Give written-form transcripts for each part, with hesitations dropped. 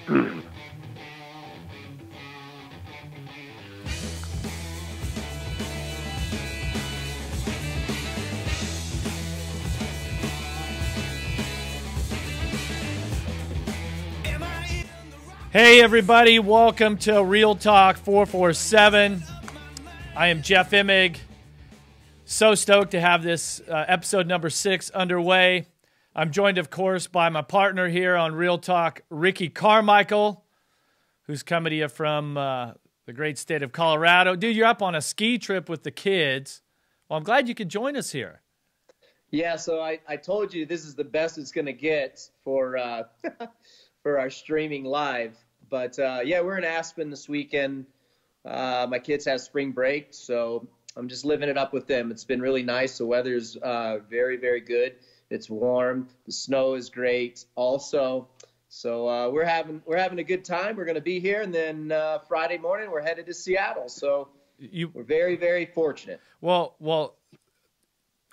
Hey everybody, welcome to Real Talk 447. I am Jeff Emig. So stoked to have this episode number 6 underway. I'm joined, of course, by my partner here on Real Talk, Ricky Carmichael, who's coming to you from the great state of Colorado. Dude, you're up on a ski trip with the kids. Well, I'm glad you could join us here. Yeah, so I told you this is the best it's going to get for for our streaming live. But, yeah, we're in Aspen this weekend. My kids have spring break, so I'm just living it up with them. It's been really nice. The weather's very, very good. It's warm. The snow is great also. So we're having a good time. We're going to be here, and then Friday morning we're headed to Seattle. So we're very, very fortunate. Well,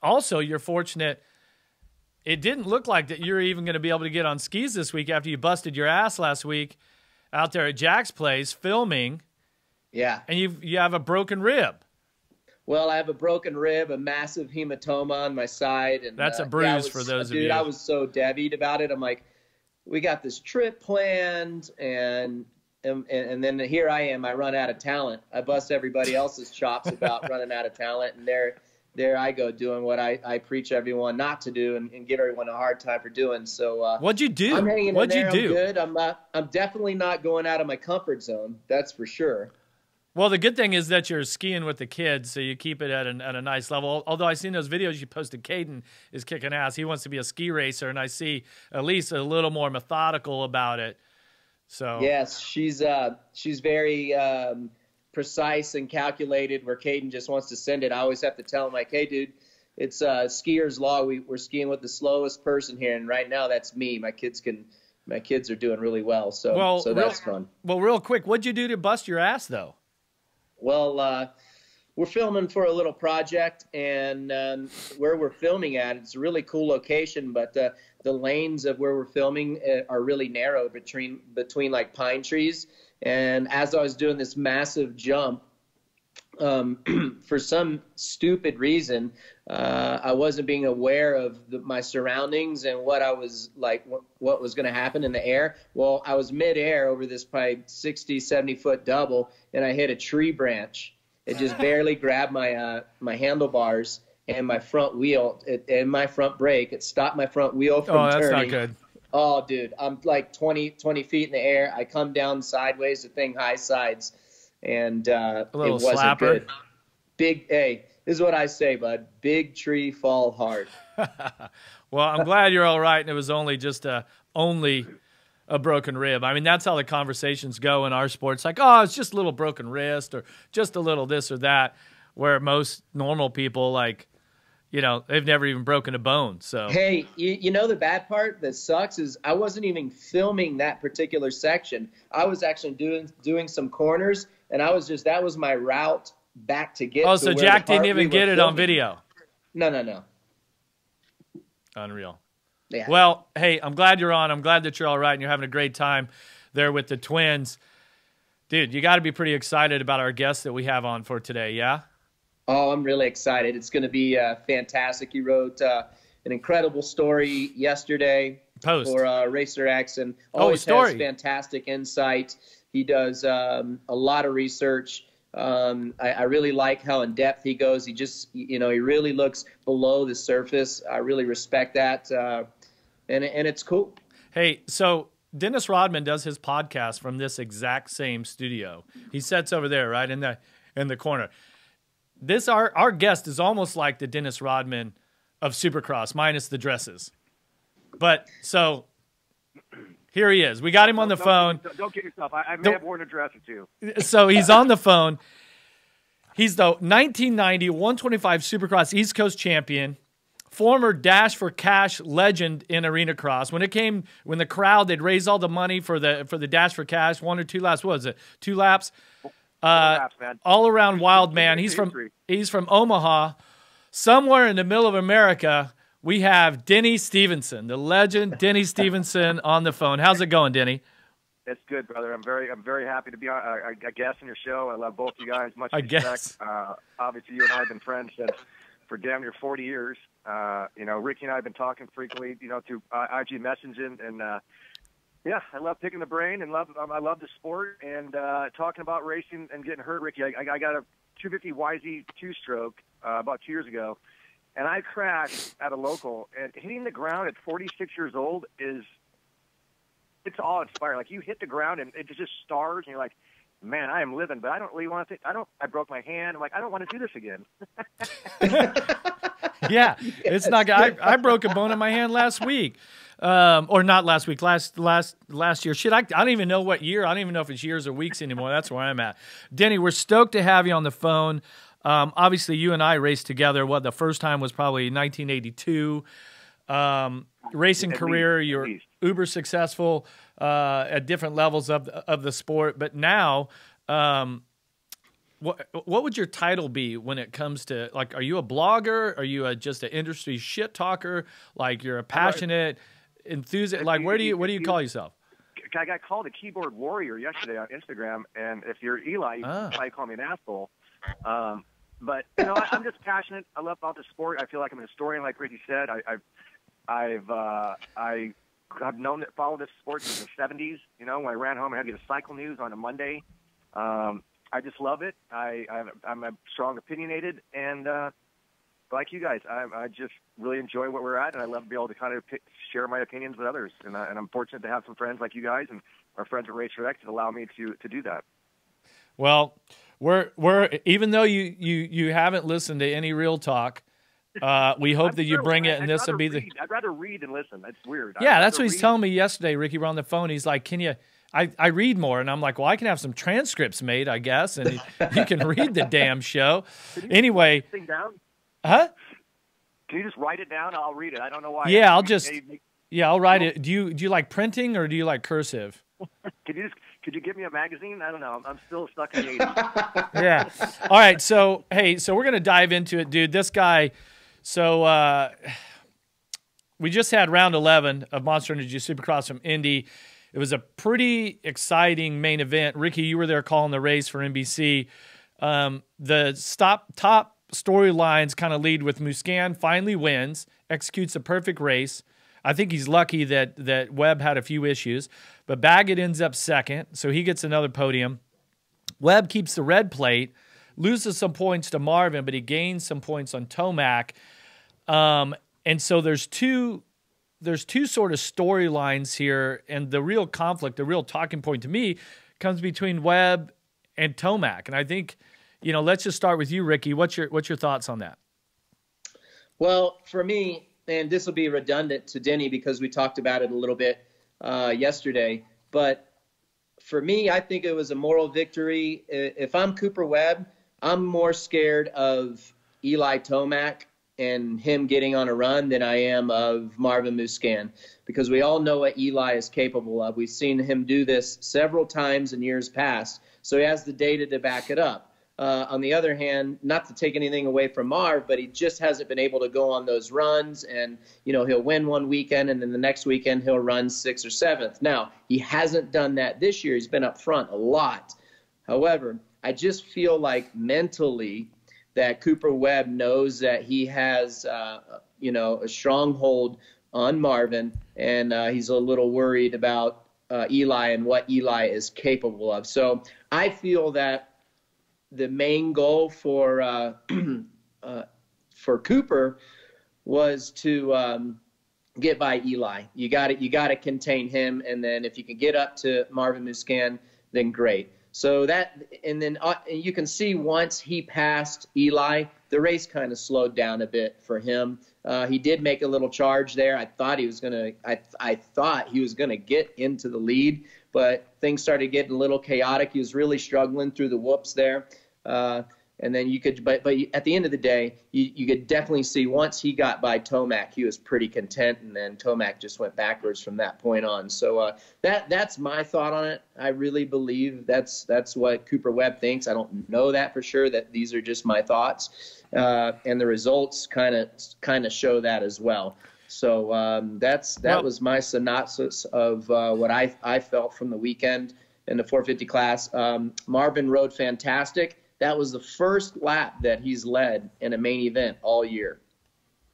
also you're fortunate. It didn't look like that you're even going to be able to get on skis this week after you busted your ass last week out there at Jack's place filming. Yeah. And you have a broken rib. Well, I have a broken rib, a massive hematoma on my side. And that's a bruise for those of you. Dude, I was so devied about it. I'm like, we got this trip planned, and then here I am. I run out of talent. I bust everybody else's chops about running out of talent, and there I go doing what I preach everyone not to do and give everyone a hard time for doing. So what'd you do? I'm hanging What'd in there. you do? I'm good. I'm definitely not going out of my comfort zone. That's for sure. Well, the good thing is that you're skiing with the kids, so you keep it at a nice level. Although I've seen those videos you posted, Caden is kicking ass. He wants to be a ski racer, and I see at least a little more methodical about it. So yes, she's very precise and calculated, where Caden just wants to send it. I always have to tell him, like, hey, dude, it's skier's law. We're skiing with the slowest person here, and right now that's me. My kids are doing really well, so that's fun. Well, real quick, what'd you do to bust your ass, though? Well, we're filming for a little project, and where we're filming at, it's a really cool location, but the lanes of where we're filming are really narrow between like pine trees. And as I was doing this massive jump, for some stupid reason, I wasn't being aware of my surroundings and what I was like, what was going to happen in the air. Well, I was midair over this probably 60, 70-foot double, and I hit a tree branch. It just barely grabbed my handlebars and my front wheel and my front brake. It stopped my front wheel from turning. Oh, that's not good. Oh, dude, I'm like 20 feet in the air. I come down sideways, the thing high sides, and it wasn't slapper. good. Hey, this is what I say, bud. Big tree fall hard. Well, I'm glad you're all right, and it was only a broken rib. I mean, that's how the conversations go in our sports. Like, oh, it's just a little broken wrist or just a little this or that, where most normal people, like, you know, they've never even broken a bone. So hey, you know the bad part that sucks is I wasn't even filming that particular section. I was actually doing some corners, and that was my route back to get. Oh, so Jack didn't even get it on video. No. Unreal. Yeah. Well, hey, I'm glad you're on. I'm glad that you're all right and you're having a great time there with the twins. Dude, you got to be pretty excited about our guest that we have on for today, yeah? Oh, I'm really excited. It's going to be fantastic. You wrote an incredible story yesterday for Racer X, and always has fantastic insight. He does a lot of research. I really like how in depth he goes. He just, he really looks below the surface. I really respect that, and it's cool. Hey, so Dennis Rodman does his podcast from this exact same studio. He sits over there, right in the corner. This our guest is almost like the Dennis Rodman of Supercross, minus the dresses. But so here he is. We got him on the phone. Don't get yourself. I may have worn a dress or two. So he's on the phone. He's the 1990 125 Supercross East Coast champion, former Dash for Cash legend in arena cross. When the crowd, they'd raise all the money for the Dash for Cash, 1 or 2 laps. What was it? 2 laps. All around wild man. He's from Omaha, somewhere in the middle of America. We have Denny Stephenson, the legend Denny Stephenson, on the phone. How's it going, Denny? It's good, brother. I'm very happy to be a guest on your show. I love both you guys. Much respect. Guess. Obviously, you and I have been friends for damn near 40 years. Ricky and I have been talking frequently, through IG messaging, and yeah, I love picking the brain and I love the sport and talking about racing and getting hurt. Ricky, I got a 250 YZ two-stroke about 2 years ago, and I crashed at a local. And hitting the ground at 46 years old it's awe-inspiring. Like, you hit the ground and it just stars, and you're like, man, I am living, but I don't really want to. I broke my hand. I'm like, I don't want to do this again. Yeah, it's not. I broke a bone in my hand last week, or not last week. Last year. Shit, I don't even know what year. I don't even know if it's years or weeks anymore. That's where I'm at. Denny, we're stoked to have you on the phone. Obviously, you and I raced together. The first time was probably 1982. Racing career, you're uber successful at different levels of the sport. But now, what would your title be when it comes to, like, are you a blogger? Are you just an industry shit talker? Like, you're a passionate enthusiast? Like, what do you call yourself? I got called a keyboard warrior yesterday on Instagram, and if you're Eli, you probably call me an asshole. But I'm just passionate. I love about the sport. I feel like I'm a historian, like Ricky said. I've followed this sport since the 70s. When I ran home, I had to get a cycle news on a Monday. I just love it. I'm a strong opinionated, and like you guys, I just really enjoy what we're at, and I love to be able to kind of share my opinions with others. And I'm fortunate to have some friends like you guys and our friends at Racer X that allow me to do that. Well, we're even though you haven't listened to any Real Talk, we hope that you bring it, and this will be I'd rather read than listen. That's weird. Yeah, that's what he's telling me yesterday, Ricky. We're on the phone. He's like, "Can you?" I read more, and I'm like, "Well, I can have some transcripts made, I guess, and you can read the damn show." Anyway, write this thing down? Huh? Can you just write it down? I'll read it. I don't know why. Yeah, I'll write it. Do you like printing or do you like cursive? Could you give me a magazine? I don't know. I'm still stuck in the 80s. Yeah. All right. So we're gonna dive into it, dude. This guy. So we just had round 11 of Monster Energy Supercross from Indy. It was a pretty exciting main event. Ricky, you were there calling the race for NBC. The top storylines kind of lead with Musquin finally wins, executes a perfect race. I think he's lucky that Webb had a few issues, but Baggett ends up second, so he gets another podium. Webb keeps the red plate, loses some points to Marvin, but he gains some points on Tomac. And so there's two sort of storylines here, and the real conflict, the real talking point to me comes between Webb and Tomac. And I think, let's just start with you, Ricky. What's your thoughts on that? Well, for me, and this will be redundant to Denny because we talked about it a little bit yesterday, but for me, I think it was a moral victory. If I'm Cooper Webb, I'm more scared of Eli Tomac and him getting on a run than I am of Marvin Musquin, because we all know what Eli is capable of. We've seen him do this several times in years past, so he has the data to back it up. On the other hand, not to take anything away from Marv, but he just hasn't been able to go on those runs, and he'll win one weekend, and then the next weekend he'll run 6th or 7th. Now, he hasn't done that this year. He's been up front a lot. However, I just feel like mentally that Cooper Webb knows that he has, a stronghold on Marvin, and he's a little worried about Eli and what Eli is capable of. So I feel that the main goal for Cooper was to get by Eli. You got to contain him, and then if you can get up to Marvin Musquin, then great. So and then you can see once he passed Eli, the race kind of slowed down a bit for him. He did make a little charge there. I thought he was gonna get into the lead, but things started getting a little chaotic. He was really struggling through the whoops there. And then but at the end of the day, you could definitely see once he got by Tomac, he was pretty content, and then Tomac just went backwards from that point on. So that's my thought on it. I really believe that's what Cooper Webb thinks. I don't know that for sure. That these are just my thoughts, and the results kind of show that as well. So that was my synopsis of what I felt from the weekend in the 450 class. Marvin rode fantastic. That was the first lap that he's led in a main event all year,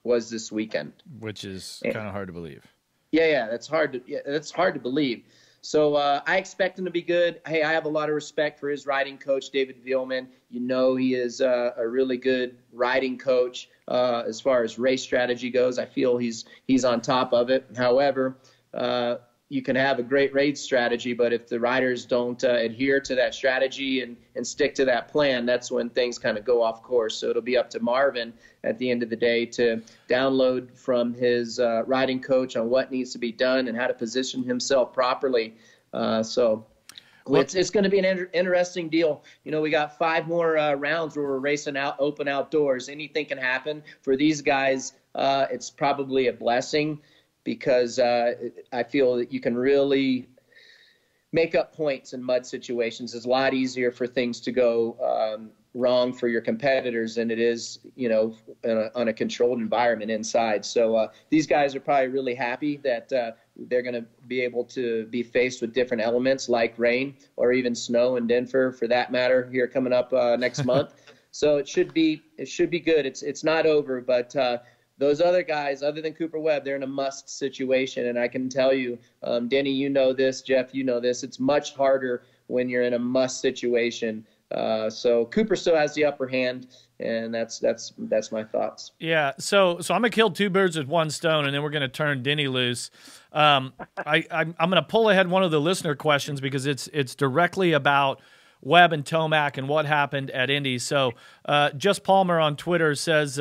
was this weekend. Which is kind of hard to believe. Yeah, that's hard to believe. So I expect him to be good. Hey, I have a lot of respect for his riding coach, David Vielman. You know, he is a really good riding coach as far as race strategy goes. I feel he's on top of it. However, you can have a great race strategy, but if the riders don't adhere to that strategy and stick to that plan, that's when things kind of go off course. So it'll be up to Marvin at the end of the day to download from his riding coach on what needs to be done and how to position himself properly. It's going to be an interesting deal. You know, we got 5 more rounds where we're racing out open outdoors. Anything can happen. For these guys, it's probably a blessing, because I feel that you can really make up points in mud situations. It's a lot easier for things to go wrong for your competitors than it is, you know, on a controlled environment inside. So these guys are probably really happy that they're going to be able to be faced with different elements like rain or even snow in Denver, for that matter, here coming up next month. So it should be good. It's not over, but those other guys, other than Cooper Webb, they're in a must situation. And I can tell you, Denny, you know this, Jeff, you know this, it's much harder when you're in a must situation. So Cooper still has the upper hand, and that's my thoughts. Yeah, so I'm gonna kill 2 birds with 1 stone, and then we're gonna turn Denny loose. I'm gonna pull ahead one of the listener questions because it's directly about Webb and Tomac and what happened at Indy. So Just Palmer on Twitter says,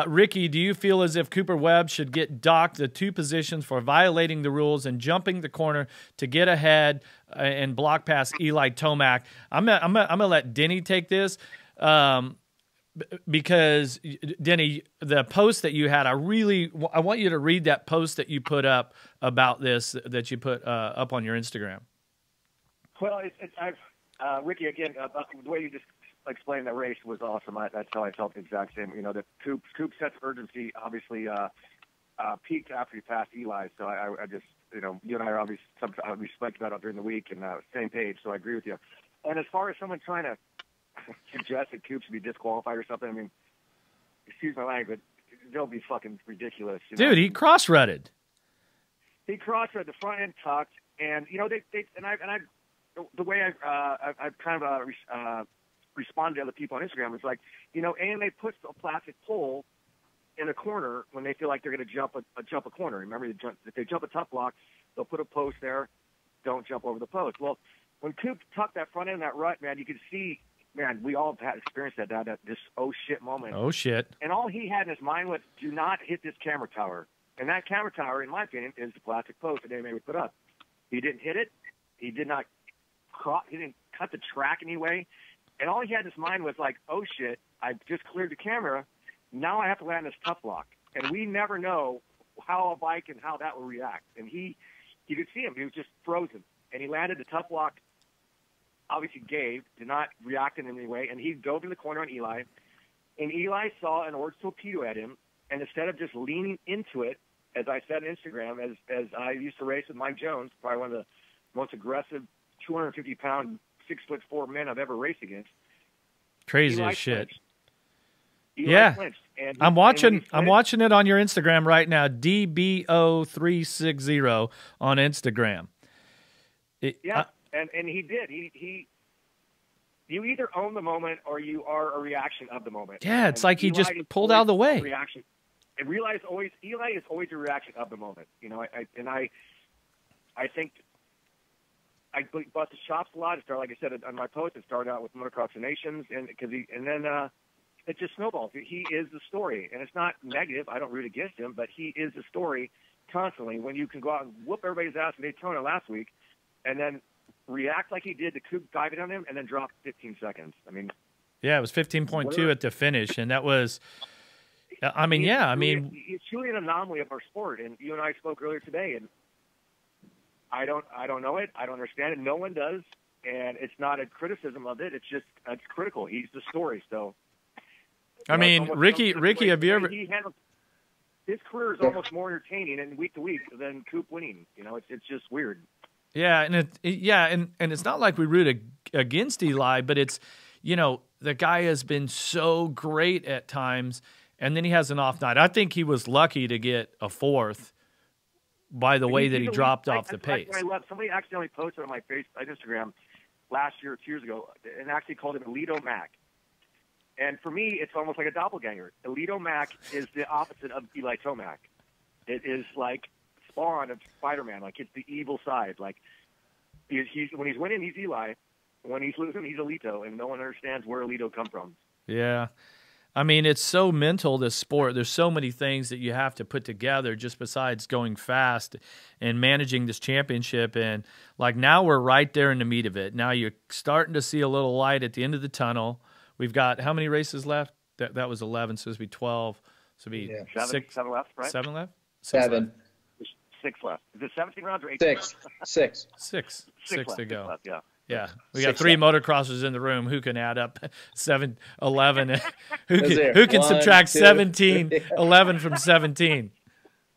Ricky, do you feel as if Cooper Webb should get docked the 2 positions for violating the rules and jumping the corner to get ahead and block past Eli Tomac? I'm gonna let Denny take this because, Denny, the post that you had, I want you to read that post that you put up about this, that you put up on your Instagram. Well, Ricky, again, the way you just explained that race was awesome. That's how I felt the exact same. You know, the Coop sense of urgency obviously peaked after he passed Eli. So I just, you know, you and I are obviously we spoke about it during the week and same page. So I agree with you. And as far as someone trying to suggest that Coop should be disqualified or something, I mean, excuse my language, they'll be fucking ridiculous. You know? Dude, he cross-rutted. He cross-rutted, the front end tucked, and you know the way I've kind of responded to other people on Instagram is like, you know, AMA puts a plastic pole in a corner when they feel like they're going to jump a corner. Remember, if they jump a tough block, they'll put a post there. Don't jump over the post. Well, when Coop tucked that front end in that rut, man, you could see, man, we all had experienced that this oh shit moment. Oh shit! And all he had in his mind was, do not hit this camera tower. And that camera tower, in my opinion, is the plastic post that AMA would put up. He didn't hit it. He didn't cut the track anyway. And all he had in his mind was like, oh shit, I just cleared the camera. Now I have to land this tough block. And we never know how a bike and how that will react. And you could see him. He was just frozen. And he landed the tough block, obviously did not react in any way. And he dove in the corner on Eli. And Eli saw an orange torpedo at him. And instead of just leaning into it, as I said on Instagram, as I used to race with Mike Jones, probably one of the most aggressive 250-pound, 6'4" men I've ever raced against. Crazy as shit. Yeah, I'm watching it on your Instagram right now. DBO360 on Instagram. And he did. You either own the moment or you are a reaction of the moment. Yeah, it's like he just pulled out of the way. Reaction. And Eli is always a reaction of the moment. You know, I think I bust his chops a lot. It started, like I said on my post, it started out with Motocross Nations, and then it just snowballs. He is the story, and it's not negative. I don't root against him, but he is the story constantly. When you can go out and whoop everybody's ass in Daytona last week, and then react like he did to Coop diving on him, and then drop 15 seconds. I mean, yeah, it was 15.2 at the finish, and that was. I mean, it's truly an anomaly of our sport, and you and I spoke earlier today, and I don't know it. I don't understand it. No one does, and it's not a criticism of it. It's critical. He's the story. So, I mean, Ricky, have you ever? He his career is almost more entertaining and week to week than Coop winning. You know, it's just weird. Yeah, and and it's not like we root against Eli, but it's, you know, the guy has been so great at times, and then he has an off night. I think he was lucky to get a fourth by the way that he dropped off the pace. Somebody accidentally posted on my Instagram last year or 2 years ago and actually called him Elito Mac. And for me, it's almost like a doppelganger. Elito Mac is the opposite of Eli Tomac. It is like Spawn of Spider-Man. Like, it's the evil side. Like, when he's winning, he's Eli. When he's losing, he's Elito, and no one understands where Elito come from. Yeah. I mean, it's so mental, this sport. There's so many things that you have to put together just besides going fast and managing this championship. And, like, now we're right there in the meat of it. Now you're starting to see a little light at the end of the tunnel. We've got how many races left? That was 11, so it's be 12. So it'll be seven left, right? 7 left? Seven. 6 left. Is it 17 rounds or 18 Six. rounds? Six Left, to go. 6 left, yeah. Yeah, we got 3 motocrossers in the room. Who can add up 7, 11? Who can subtract 17, 11 from 17?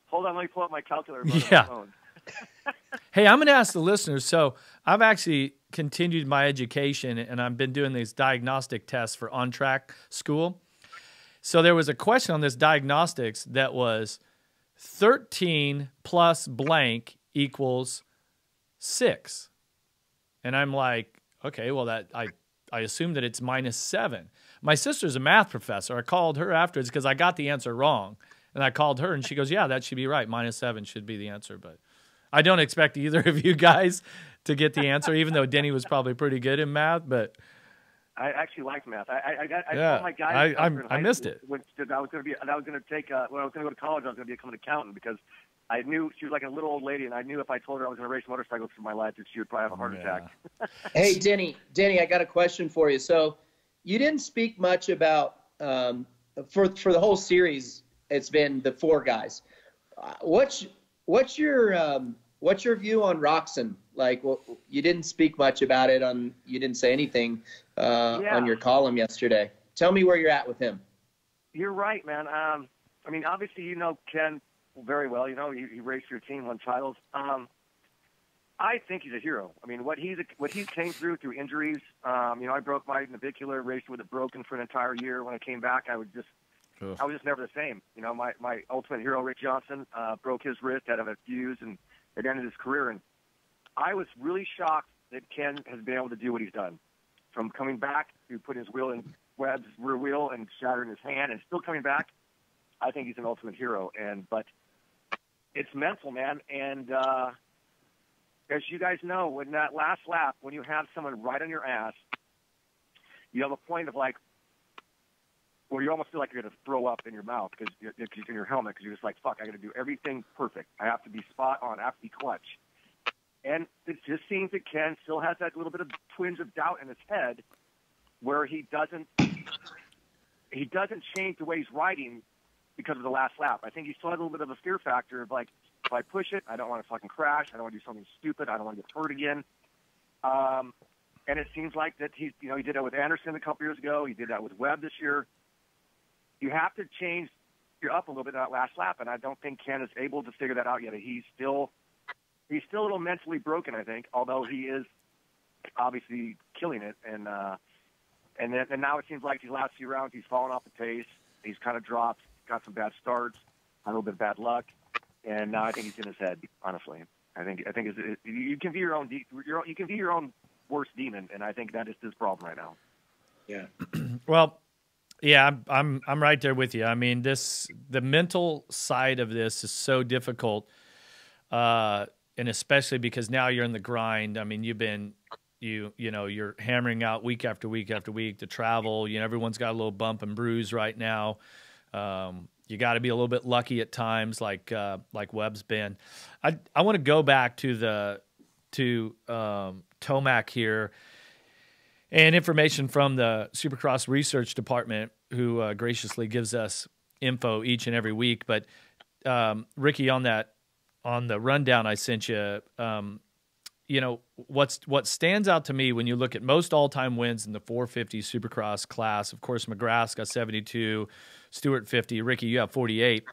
Hold on, let me pull up my calculator. Yeah. Hey, I'm going to ask the listeners. So I've actually continued my education, and I've been doing these diagnostic tests for on-track school. So there was a question on this diagnostics that was 13 plus blank equals 6. And I'm like, okay, well, that I assume that it's -7. My sister's a math professor. I called her afterwards because I got the answer wrong. And I called her, and she goes, yeah, that should be right. -7 should be the answer. But I don't expect either of you guys to get the answer, even though Denny was probably pretty good in math. But I actually liked math. I told my guys I missed it. When I was going to go to college, I was going to become an accountant because I knew she was like a little old lady, and I knew if I told her I was going to race motorcycles for my life, that she would probably have a heart attack. Hey, Denny, I got a question for you. So you didn't speak much about for the whole series. It's been the 4 guys. What's your view on Roxon? Like, well, you didn't speak much about it you didn't say anything on your column yesterday. Tell me where you're at with him. You're right, man. I mean, obviously, you know Ken very well. You know, he raced your team, won titles. I think he's a hero. I mean, what he's came through injuries. You know, I broke my navicular, raced with it broken for an entire year. When I came back, I was just never the same. You know, my ultimate hero, Rick Johnson, broke his wrist, had a fuse, and it ended his career. And I was really shocked that Ken has been able to do what he's done, from coming back to put his wheel in Webb's rear wheel and shattering his hand, and still coming back. I think he's an ultimate hero. But it's mental, man. And as you guys know, when that last lap, when you have someone right on your ass, you have a point of like, where you almost feel like you're going to throw up in your mouth because in your helmet, because you're just like, fuck, I got to do everything perfect. I have to be spot on. I have to be clutch. And it just seems that Ken still has that little bit of twinge of doubt in his head, where he doesn't change the way he's riding because of the last lap. I think he still has a little bit of a fear factor of like, if I push it, I don't want to fucking crash. I don't want to do something stupid. I don't want to get hurt again. And it seems like that he did that with Anderson a couple years ago. He did that with Webb this year. You have to change your up a little bit in that last lap, and I don't think Ken is able to figure that out yet. He's still a little mentally broken, I think, although he is obviously killing it. And now it seems like these last few rounds he's fallen off the pace. He's kind of dropped, got some bad starts, a little bit of bad luck, and now I think he's in his head. Honestly, I think you can be your own worst demon, and I think that is his problem right now. Yeah. Well, yeah, I'm right there with you. I mean, the mental side of this is so difficult, and especially because now you're in the grind. I mean, you're hammering out week after week after week to travel. You know, everyone's got a little bump and bruise right now. You got to be a little bit lucky at times, like Webb's been. I want to go back to Tomac here, and information from the Supercross Research Department, who graciously gives us info each and every week. But Ricky, on the rundown I sent you, you know, what stands out to me when you look at most all-time wins in the 450 Supercross class, of course, McGrath's got 72, Stewart 50, Ricky, you have 48.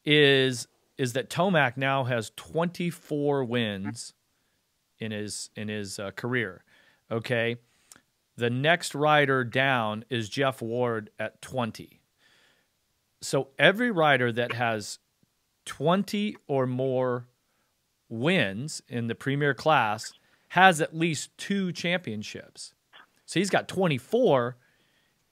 is that Tomac now has 24 wins in his career. Okay, the next rider down is Jeff Ward at 20. So every rider that has 20 or more wins in the premier class has at least 2 championships. So he's got 24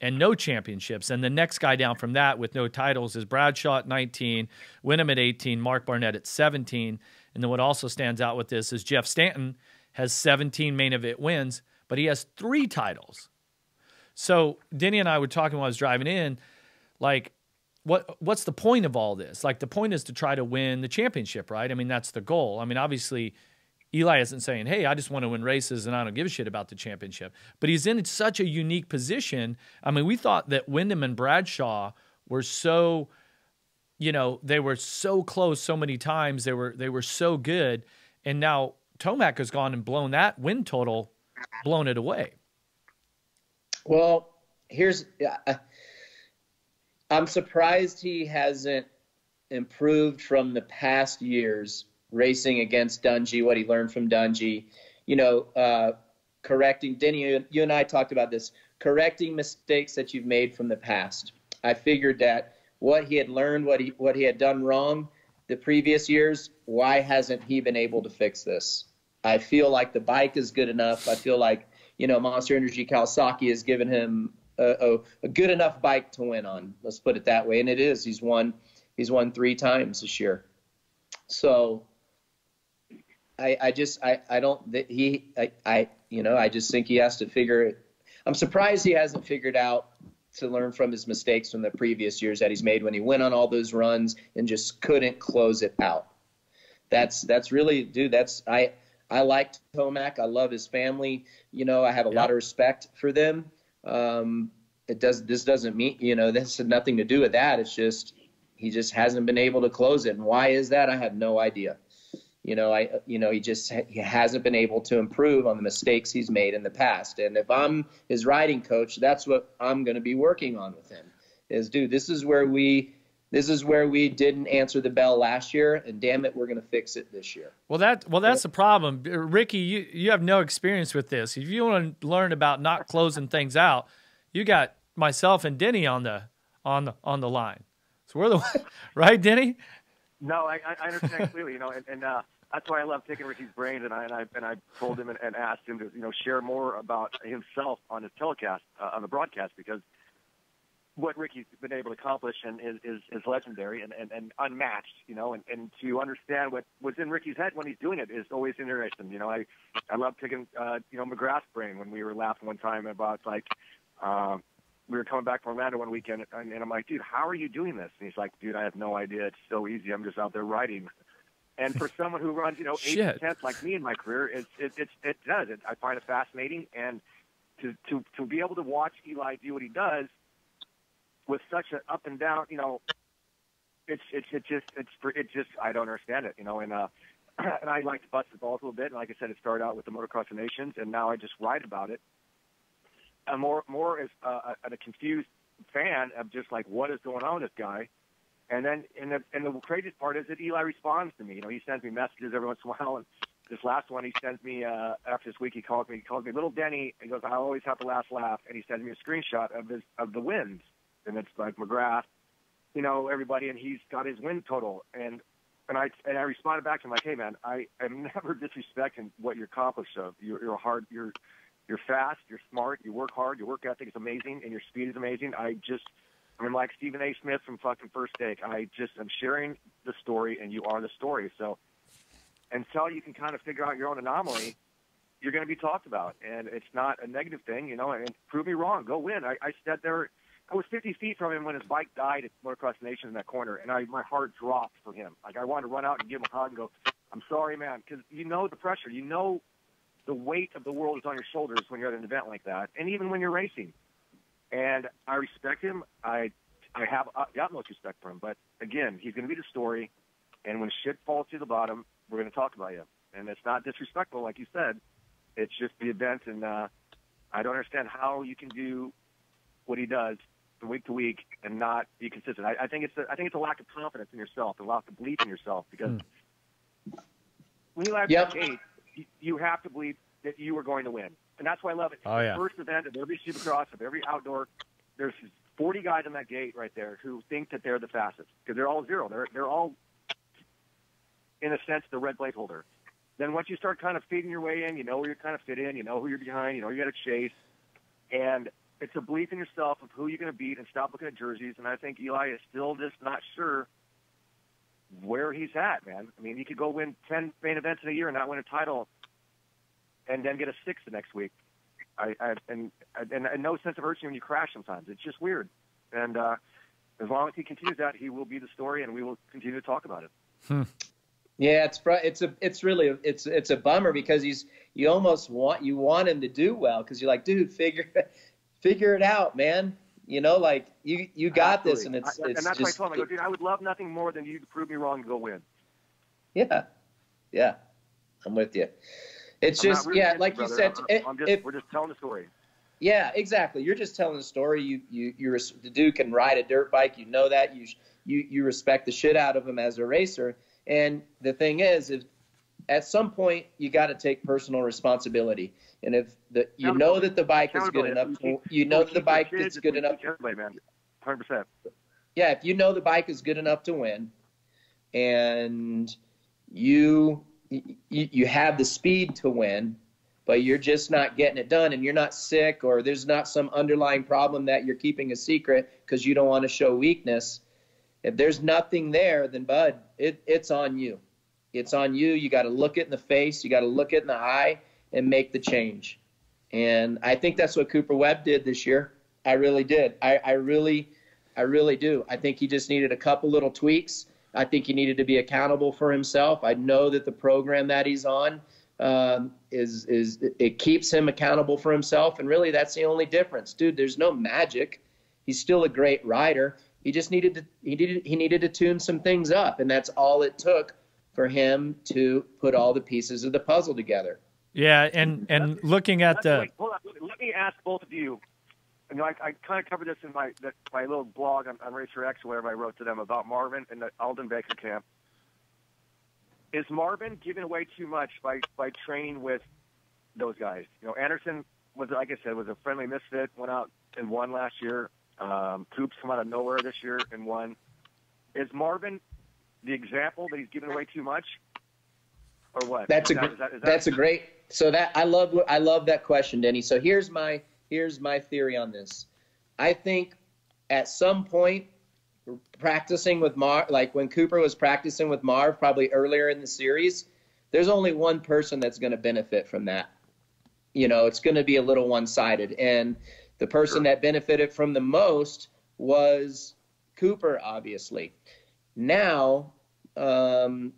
and no championships. And the next guy down from that with no titles is Bradshaw at 19, Wyndham at 18, Mark Barnett at 17. And then what also stands out with this is Jeff Stanton has 17 main event wins, but he has 3 titles. So Denny and I were talking while I was driving in, like, what's the point of all this? Like, the point is to try to win the championship, right? I mean, that's the goal. I mean, obviously, Eli isn't saying, hey, I just want to win races and I don't give a shit about the championship. But he's in such a unique position. I mean, we thought that Wyndham and Bradshaw were so, they were so close so many times. They were so good. And now Tomac has gone and blown that win total, blown it away. Well, I'm surprised he hasn't improved from the past years racing against Dungey, what he learned from Dungey, correcting. Denny, you and I talked about this, correcting mistakes that you've made from the past. I figured that what he had learned, what he had done wrong the previous years, why hasn't he been able to fix this? I feel like the bike is good enough. I feel like, Monster Energy Kawasaki has given him a good enough bike to win on. Let's put it that way. And it is. He's won 3 times this year. So I just think he has to figure it. I'm surprised he hasn't figured out to learn from his mistakes from the previous years that he's made when he went on all those runs and just couldn't close it out. That's really, dude, I like Tomac. I love his family. I have a lot of respect for them. This doesn't mean, this had nothing to do with that. It's just, he just hasn't been able to close it. And why is that? I have no idea. He hasn't been able to improve on the mistakes he's made in the past. And if I'm his riding coach, that's what I'm going to be working on with him is, dude, this is where we didn't answer the bell last year, and damn it, we're going to fix it this year. Well, that's the problem. Ricky, you have no experience with this. If you want to learn about not closing things out, you got myself and Denny on the line. So we're the right, Denny? No, I understand clearly, and that's why I love picking Ricky's brain, and I told him and asked him to share more about himself on his telecast, on the broadcast, because what Ricky's been able to accomplish and is legendary and unmatched, and to understand what's in Ricky's head when he's doing it is always interesting. I love picking McGrath's brain when we were laughing one time about we were coming back from Orlando one weekend, and I'm like, dude, how are you doing this? And he's like, dude, I have no idea. It's so easy. I'm just out there riding. And for someone who runs, 8 tenths like me in my career, it does. I find it fascinating. And to be able to watch Eli do what he does with such an up and down, it's just I don't understand it, and I like to bust the balls a little bit. And like I said, it started out with the Motocross of Nations, and now I just write about it. I'm more as a confused fan of just like what is going on with this guy. And then and the craziest part is that Eli responds to me. He sends me messages every once in a while. And this last one, he sends me after this week. He calls me Little Denny. He goes, I always have the last laugh. And he sends me a screenshot of the wins. And it's like McGrath, everybody, and he's got his win total. And I responded back to him like, hey man, I am never disrespecting what you're accomplished. You're fast, you're smart, you work hard, your work ethic is amazing, and your speed is amazing. I'm like Stephen A. Smith from fucking First Take. I'm sharing the story, and you are the story. So until you can kind of figure out your own anomaly, you're going to be talked about, and it's not a negative thing, and prove me wrong. Go win. I said there. I was 50 feet from him when his bike died at Motocross Nation in that corner, and my heart dropped for him. Like, I wanted to run out and give him a hug and go, I'm sorry, man, because the pressure. The weight of the world is on your shoulders when you're at an event like that, and even when you're racing. And I respect him. I have the utmost respect for him. But, again, he's going to be the story, and when shit falls to the bottom, we're going to talk about you. And it's not disrespectful, like you said. It's just the event, and I don't understand how you can do what he does from week to week and not be consistent. I think it's a lack of confidence in yourself, a lack of belief in yourself, because when you have that gate, you have to believe that you are going to win. And that's why I love it. Oh, yeah. The first event of every Supercross, of every outdoor, there's 40 guys on that gate right there who think that they're the fastest, because they're all zero. They're all, in a sense, the red plate holder. Then once you start kind of feeding your way in, you know where you kind of fit in, you know who you're behind, you know you got to chase. And it's a belief in yourself of who you're going to beat, and stop looking at jerseys. And I think Eli is still just not sure where he's at, man. I mean, he could go win 10 main events in a year and not win a title, and then get a 6th the next week. And no sense of urgency when you crash sometimes. It's just weird. And as long as he continues that, he will be the story, and we will continue to talk about it. Yeah, it's really a bummer, because you almost want him to do well, because you're like, dude, figure it out, man. You know, like you got this, and it's and that's just, why I told him, I go, dude, I would love nothing more than you to prove me wrong and go win. Yeah, I'm with you. It's just, like you said, we're just telling the story. Yeah, exactly. You're just telling the story. The dude can ride a dirt bike. You know that. You respect the shit out of him as a racer. And the thing is, at some point you got to take personal responsibility. And if you know that the bike is good enough, the bike is good enough. Everybody, man, 100%. Yeah, if you know the bike is good enough to win, and you have the speed to win, but you're just not getting it done, and you're not sick, or there's not some underlying problem that you're keeping a secret because you don't want to show weakness. If there's nothing there, then, bud, it's on you. It's on you. You got to look it in the face. You got to look it in the eye and make the change. And I think that's what Cooper Webb did this year. I really did. I really do. I think he just needed a couple little tweaks. I think he needed to be accountable for himself. I know that the program that he's on it keeps him accountable for himself, and really that's the only difference. Dude, there's no magic. He's still a great rider. He just needed to tune some things up, and that's all it took for him to put all the pieces of the puzzle together. Yeah, and looking at the – hold on. Let me ask both of you. You know, I kind of covered this in my little blog on Racer X, wherever I wrote to them about Marvin and the Alden Baker camp. Is Marvin giving away too much by training with those guys? You know, Anderson was, like I said, was a friendly misfit, went out and won last year. Coops come out of nowhere this year and won. Is Marvin the example that he's giving away too much, or what? That's a great. So that I love that question, Denny. So here's my theory on this. I think at some point, practicing with Marv, like when Cooper was practicing with Marv, probably earlier in the series, there's only one person that's going to benefit from that. You know, it's going to be a little one-sided, and the person that benefited from the most was Cooper, obviously. Now, if I'm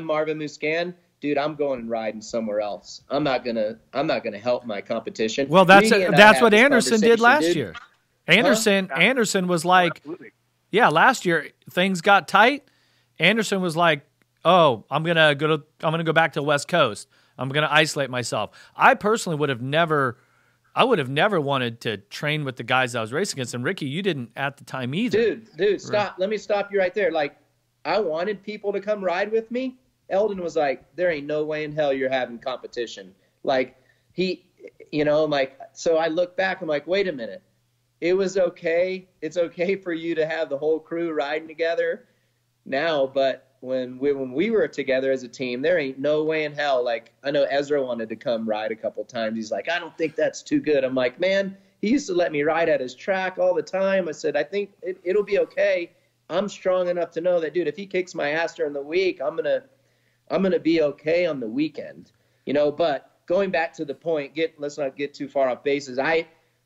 Marvin Musquin, dude, I'm going and riding somewhere else. I'm not gonna help my competition. Well, that's what Anderson did last year. Anderson was like, last year things got tight. Anderson was like, oh, I'm gonna go back to the West Coast. I'm gonna isolate myself. I personally would have never wanted to train with the guys I was racing against. And Ricky, you didn't at the time either. Dude, stop. Let me stop you right there. Like, I wanted people to come ride with me. Eldon was like, there ain't no way in hell you're having competition. Like, so I look back, I'm like, wait a minute. It was okay. It's okay for you to have the whole crew riding together now, but when we were together as a team, there ain't no way in hell. Like, I know Ezra wanted to come ride a couple times. He's like, I don't think that's too good. I'm like, man, he used to let me ride at his track all the time. I said, I think it'll be okay. I'm strong enough to know that, dude, if he kicks my ass during the week, I'm gonna be okay on the weekend. You know, but going back to the point, let's not get too far off bases.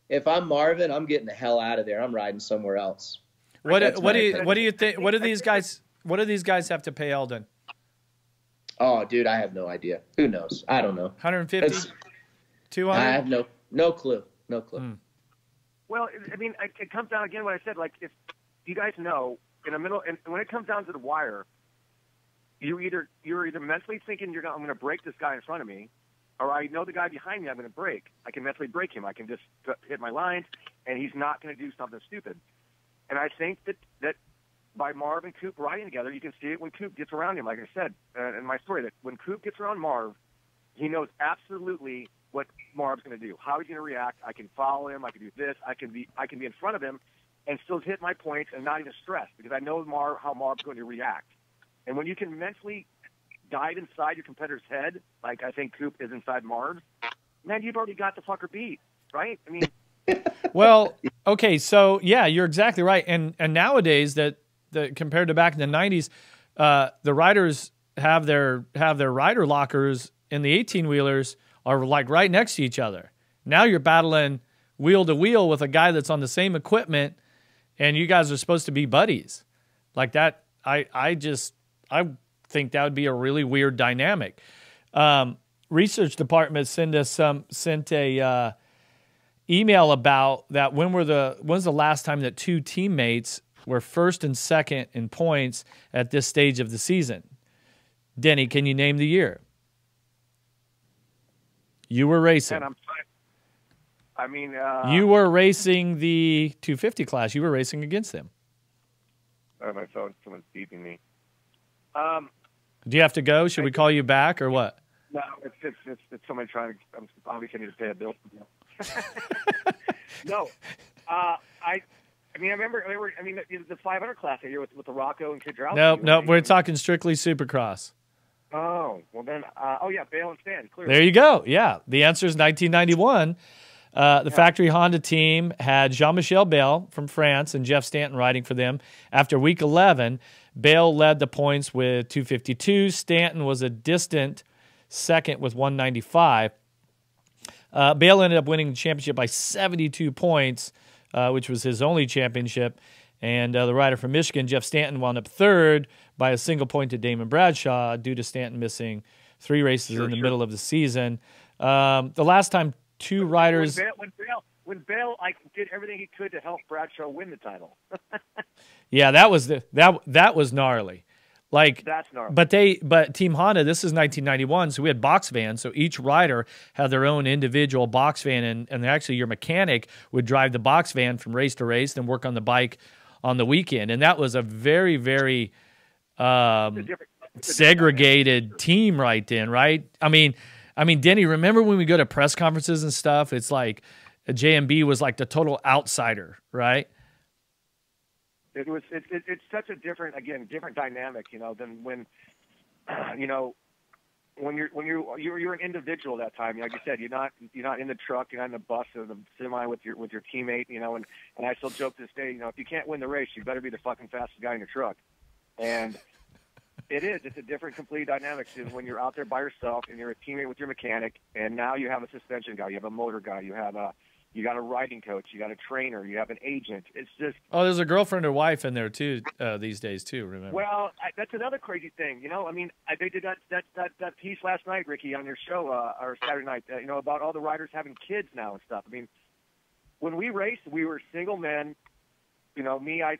If I'm Marvin, I'm getting the hell out of there. I'm riding somewhere else. What do you think? What do these guys have to pay Eldon? Oh, dude, I have no idea. Who knows? I don't know. 150, 200. I have no clue. No clue. Well, I mean, it comes down again what I said. Like, if you guys know, and when it comes down to the wire, you're either mentally thinking I'm going to break this guy in front of me, or I know the guy behind me I'm going to break. I can mentally break him. I can just hit my lines, and he's not going to do something stupid. And I think that by Marv and Coop riding together, you can see it when Coop gets around him. Like I said in my story, that when Coop gets around Marv, he knows absolutely what Marv's going to do, how he's going to react. I can follow him. I can do this. I can be in front of him and still hit my points and not even stress because I know how Marv's going to react. And when you can mentally dive inside your competitor's head, like I think Coop is inside Marv, man, you've already got the fucker beat, right? I mean, well, okay, so yeah, you're exactly right. And nowadays, that compared to back in the '90s, the riders have their rider lockers in the 18-wheelers are like right next to each other. Now you're battling wheel to wheel with a guy that's on the same equipment, and you guys are supposed to be buddies. Like that, I think that would be a really weird dynamic. Research department sent a email about that. When's the last time that two teammates were first and second in points at this stage of the season? Denny, can you name the year? You were racing. You were racing the 250 class. You were racing against them. Oh, my phone. Someone's beeping me. Do you have to go? Should we call you back or what? No, it's somebody trying to. I'm obviously need to pay a bill. No, I remember. The 500 class that year with the Rocco and Kidrowski. No, we're talking strictly Supercross. Oh, well then. Yeah, Bale and Stan. Clearly. There you go. Yeah, the answer is 1991. The factory Honda team had Jean-Michel Bale from France and Jeff Stanton riding for them. After week 11, Bale led the points with 252. Stanton was a distant second with 195. Bale ended up winning the championship by 72 points, which was his only championship. And the rider from Michigan, Jeff Stanton, wound up third by a single point to Damon Bradshaw due to Stanton missing 3 races in the middle of the season. The last time two riders... When Bale did everything he could to help Bradshaw win the title. Yeah, that was gnarly. That's gnarly. But Team Honda, this is 1991, so we had box vans, so each rider had their own individual box van, and actually your mechanic would drive the box van from race to race and work on the bike on the weekend. And that was a very, very segregated team right then, right? I mean, Denny, remember when we go to press conferences and stuff, it's like a JMB was like the total outsider, right? It's such a different dynamic, than when, when you're an individual that time. Like you said, you're not in the truck, you're not in the bus or the semi with your teammate, and I still joke to this day, if you can't win the race, you better be the fucking fastest guy in your truck. And it's a different, complete dynamic than when you're out there by yourself and you're a teammate with your mechanic, and now you have a suspension guy, you have a motor guy, you got a riding coach, you got a trainer, you have an agent. It's just... Oh, there's a girlfriend or wife in there, too, these days, too, remember? Well, that's another crazy thing, they did that piece last night, Ricky, on your show, or Saturday night, about all the riders having kids now and stuff. When we raced, we were single men. I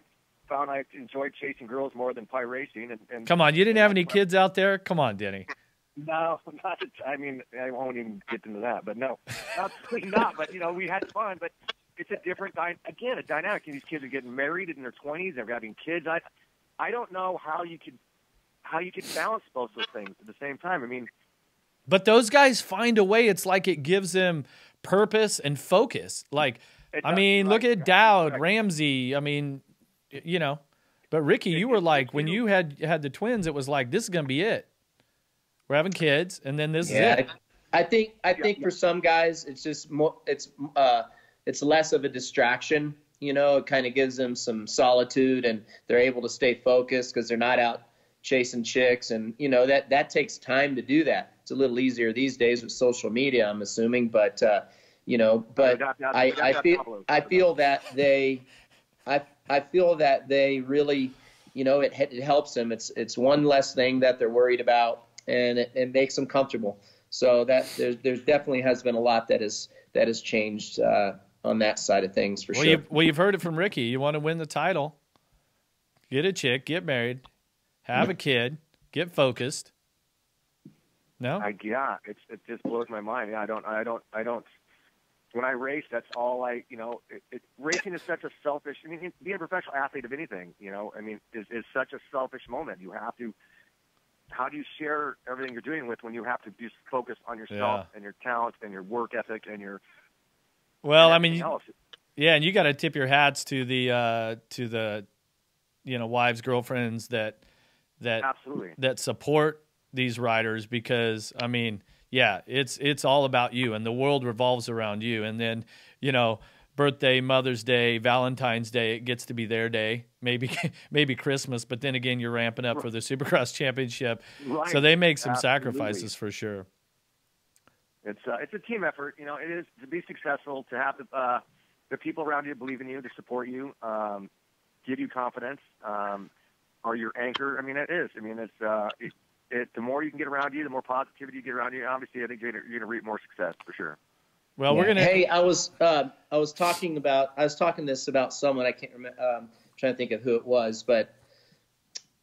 found I enjoyed chasing girls more than pie racing. And come on, you didn't have any kids out there? Come on, Denny. No, not. I won't even get into that. But no, absolutely not. But we had fun. But it's a different a dynamic. These kids are getting married in their 20s. They're having kids. I don't know how you could balance both those things at the same time. But those guys find a way. It's like it gives them purpose and focus. Look at Dowd, Ramsey. But Ricky, you were like, when you had the twins, it was like, this is going to be it. We're having kids, and then this is it. I think for some guys, it's just more. It's less of a distraction. It kind of gives them some solitude, and they're able to stay focused because they're not out chasing chicks, and that takes time to do that. It's a little easier these days with social media, I'm assuming, but I feel that they really, it helps them. It's one less thing that they're worried about. And it makes them comfortable. So that there's definitely has been a lot that has changed on that side of things for sure. You've heard it from Ricky. You want to win the title, get a chick, get married, have a kid, get focused. No? Yeah, it just blows my mind. Yeah, I don't. When I race, that's all racing is such a selfish. I mean, being a professional athlete of anything, I mean, is such a selfish moment. You have to. How do you share everything you're doing with when you have to just focus on yourself and your talent and your work ethic and your. Well, and I mean, else. yeah, and you got to tip your hats to the wives, girlfriends that Absolutely. that support these riders, because I mean, yeah, it's all about you, and the world revolves around you. And then, birthday, Mother's Day, Valentine's Day, it gets to be their day, maybe Christmas, but then again, you're ramping up for the Supercross Championship. Right. So they make some Absolutely. sacrifices for sure. It's a team effort. It is to be successful, to have the people around you believe in you, to support you, give you confidence, are your anchor. I mean, it is. I mean, the more you can get around you, the more positivity you get around you. Obviously, I think you're going to reap more success for sure. Well, we're gonna. Hey, I was talking this about someone. I can't remember. Trying to think of who it was, but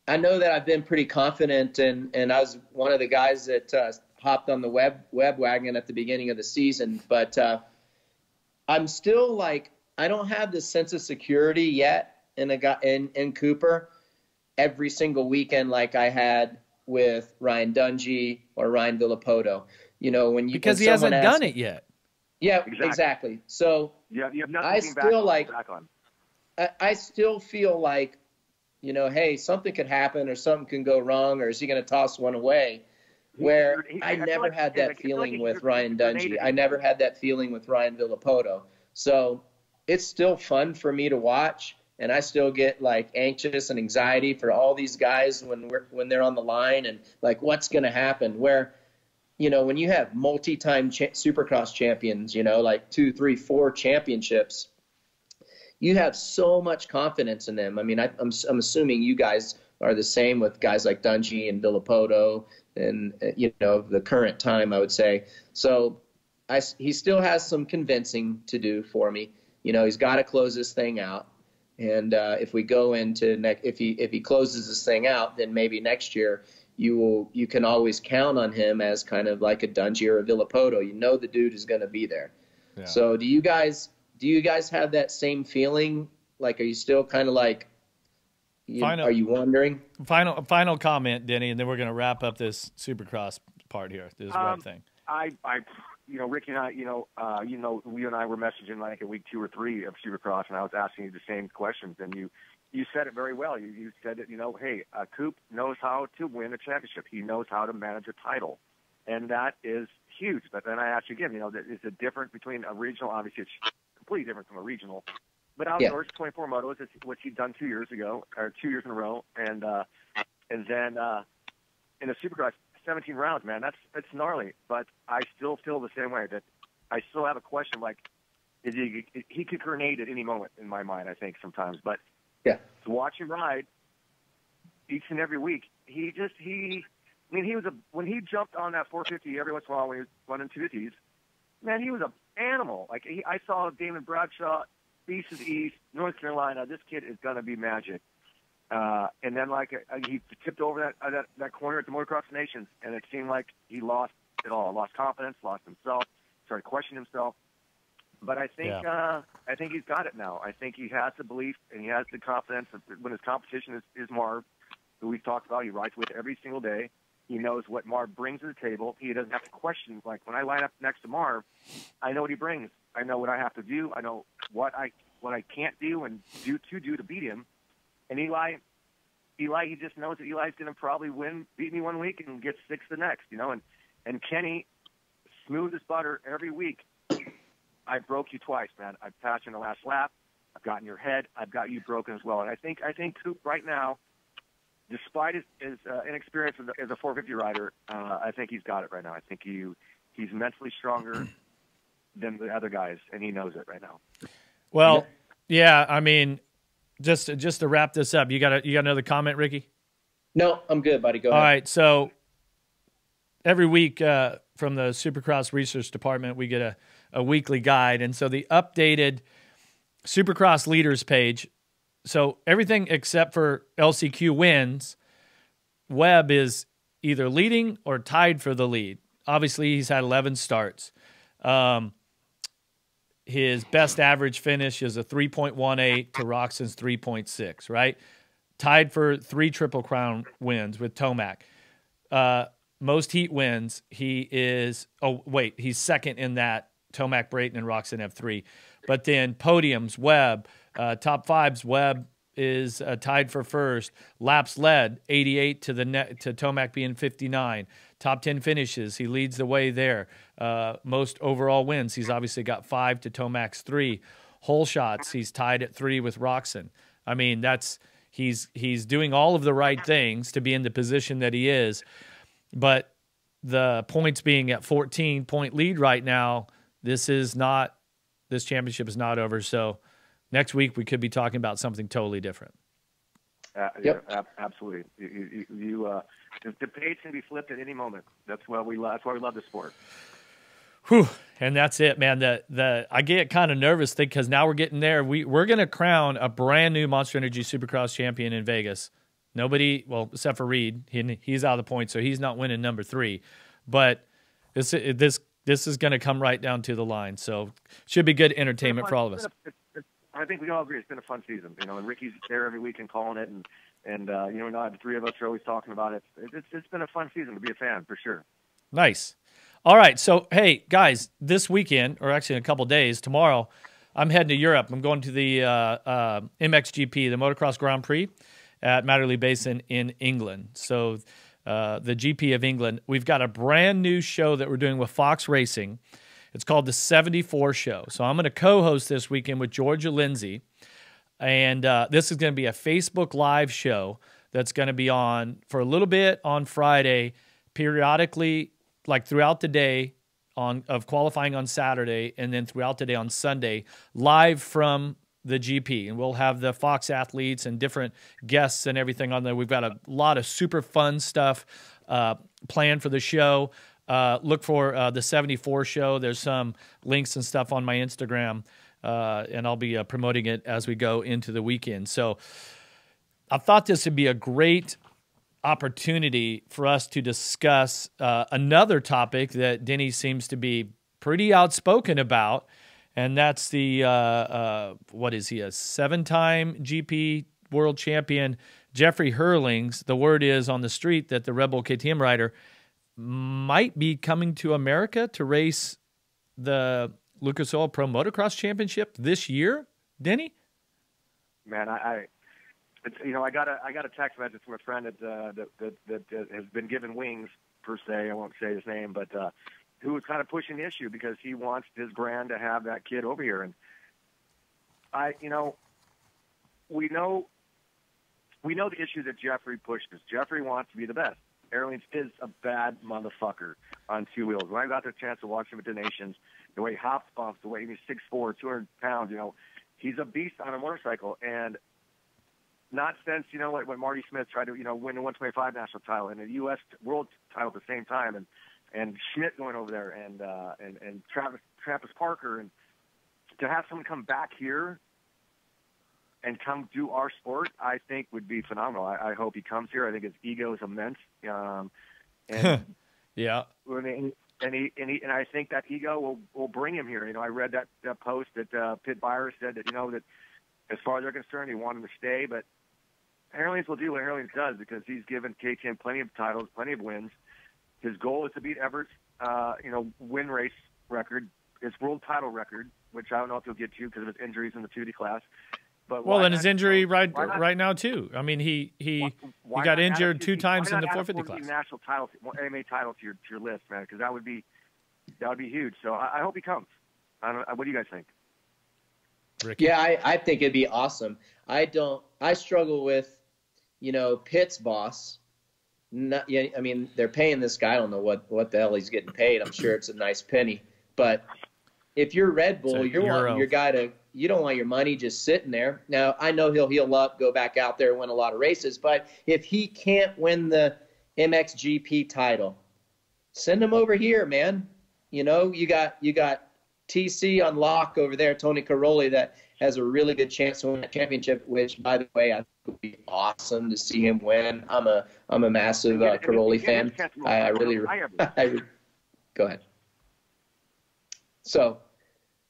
I know that I've been pretty confident, and I was one of the guys that hopped on the Webb wagon at the beginning of the season. But I'm still I don't have this sense of security yet in Cooper every single weekend like I had with Ryan Dungey or Ryan Villapoto. Because he hasn't done it yet. Yeah, exactly. So you have nothing I to still back on. I still feel like, hey, something could happen or something can go wrong, or is he going to toss one away? Where I never had that feeling with Ryan Dungey. I never had that feeling with Ryan Villapoto. So it's still fun for me to watch, and I still get anxious and anxiety for all these guys when they're on the line, and what's going to happen. Where when you have multi-time Supercross champions, 2, 3, 4 championships, you have so much confidence in them. I mean, I'm assuming you guys are the same with guys like Dungey and Villapoto and, the current time, I would say. So he still has some convincing to do for me. He's got to close this thing out. And if we go into if he closes this thing out, then maybe next year you can always count on him as kind of like a Dungey or a Villapoto. The dude is going to be there. Yeah. So do you guys have that same feeling? Are you still kind of are you wondering? Final comment, Denny, and then we're going to wrap up this Supercross part here, this Webb thing. Ricky and I, you and I were messaging at week 2 or 3 of Supercross, and I was asking you the same questions, and you said it very well. You said that, hey, Coop knows how to win a championship. He knows how to manage a title, and that is huge. But then I asked you again, is the difference between a regional, obviously it's completely different from a regional, but outdoors, 24 motos, it's what he'd done 2 years ago, or 2 years in a row, and then in the Supercross, 17 rounds, man, that's gnarly. But I still feel the same way, that I still have a question, he could grenade at any moment in my mind, I think, sometimes. But to watch him ride each and every week, when he jumped on that 450 every once in a while when he was running 250s, man, he was an animal. I saw Damon Bradshaw, East of East, North Carolina. This kid is going to be magic. And then he tipped over that corner at the Motocross Nations, and it seemed like he lost it all, lost confidence, lost himself, started questioning himself. But I think he's got it now. I think he has the belief and he has the confidence when his competition is Marv, who we've talked about. He rides with every single day. He knows what Marv brings to the table. He doesn't have to question. When I line up next to Marv, I know what he brings. I know what I have to do. I know what I can't do and do to beat him. And Eli, he just knows that Eli's going to probably beat me one week and get 6th the next, And Kenny, smooth as butter every week. I broke you twice, man. I've passed you in the last lap. I've gotten your head. I've got you broken as well. And I think Coop right now, despite his inexperience as a 450 rider, I think he's got it right now. I think he's mentally stronger than the other guys, and he knows it right now. Well, yeah. I mean, just to wrap this up, you got another comment, Ricky? No, I'm good, buddy. Go ahead. All right. So every week from the Supercross Research Department, we get a weekly guide. And so the updated Supercross Leaders page, so everything except for LCQ wins, Webb is either leading or tied for the lead. Obviously, he's had 11 starts. His best average finish is a 3.18 to Roxon's 3.6, right? Tied for 3 Triple Crown wins with Tomac. Most heat wins. He's second in that. Tomac, Brayton, and Roxon have 3. But then podiums, Webb, top 5s, Webb is tied for first. Laps led, 88 to Tomac being 59. Top 10 finishes, he leads the way there. Most overall wins, he's obviously got 5 to Tomac's 3. Hole shots, he's tied at 3 with Roxon. I mean, he's doing all of the right things to be in the position that he is. But the points being at 14-point lead right now, this championship is not over. So next week we could be talking about something totally different. Yep. Yeah, absolutely. The page can be flipped at any moment. That's why we love the sport. Whew. And that's it, man. I get kind of nervous because now we're getting there. We're going to crown a brand new Monster Energy Supercross champion in Vegas. Nobody, well, except for Reed, he's out of the points, so he's not winning number 3. But this is going to come right down to the line. So should be good entertainment for all of us. I think we all agree it's been a fun season. And Ricky's there every week and calling it, and the 3 of us are always talking about it. It's been a fun season to be a fan for sure. Nice. All right, so hey guys, this weekend, or actually in a couple days, tomorrow, I'm heading to Europe. I'm going to the MXGP, the Motocross Grand Prix, at Matterley Basin in England. So the GP of England. We've got a brand new show that we're doing with Fox Racing. It's called the 74 Show. So I'm going to co-host this weekend with Georgia Lindsay. And this is going to be a Facebook Live show that's going to be on for a little bit on Friday, periodically, like throughout the day of qualifying on Saturday, and then throughout the day on Sunday, live from the GP. And we'll have the Fox athletes and different guests and everything on there. We've got a lot of super fun stuff planned for the show. Look for the 74 show. There's some links and stuff on my Instagram, and I'll be promoting it as we go into the weekend. So I thought this would be a great opportunity for us to discuss another topic that Denny seems to be pretty outspoken about, and that's the, what is he, a 7-time GP world champion, Jeffrey Hurlings. The word is on the street that the Red Bull KTM rider might be coming to America to race the Lucas Oil Pro Motocross Championship this year, Denny? Man, I got a text message from a friend that has been given wings, per se. I won't say his name, but who was kind of pushing the issue because he wants his grand to have that kid over here. And we know the issue that Jeffrey pushes. Jeffrey wants to be the best. Airlines is a bad motherfucker on 2 wheels. When I got the chance to watch him at the Nations, the way he hops bumps, the way he's 6'4", 200 pounds, he's a beast on a motorcycle. And not since, when Marty Smith tried to, win the 125 national title and the U.S. world title at the same time, and Schmidt going over there, and Travis Parker, and to have someone come back here and come do our sport, I think would be phenomenal. I hope he comes here. I think his ego is immense. And yeah. And I think that ego will bring him here. I read that post that Pitt Byers said that, that as far as they're concerned, he wanted him to stay, but Hurlings will do what Hurlings does because he's given KTM plenty of titles, plenty of wins. His goal is to beat Everett's, win race record, his world title record, which I don't know if he'll get to because of his injuries in the 2D class. But and his injury right now too. I mean, he got injured 2 times in the 450 class. National title, AMA title to your list, man, because that would be huge. So I hope he comes. What do you guys think? Ricky? Yeah, I think it'd be awesome. I struggle with, Pitt's boss. They're paying this guy. I don't know what the hell he's getting paid. I'm sure it's a nice penny. But if you're Red Bull, you're wanting your guy to. You don't want your money just sitting there. Now, I know he'll heal up, go back out there, and win a lot of races. But if he can't win the MXGP title, send him over here, man. You got TC on lock over there, Tony Caroli, that has a really good chance to win that championship, which, by the way, I think would be awesome to see him win. I'm a massive Caroli fan. I really go ahead. So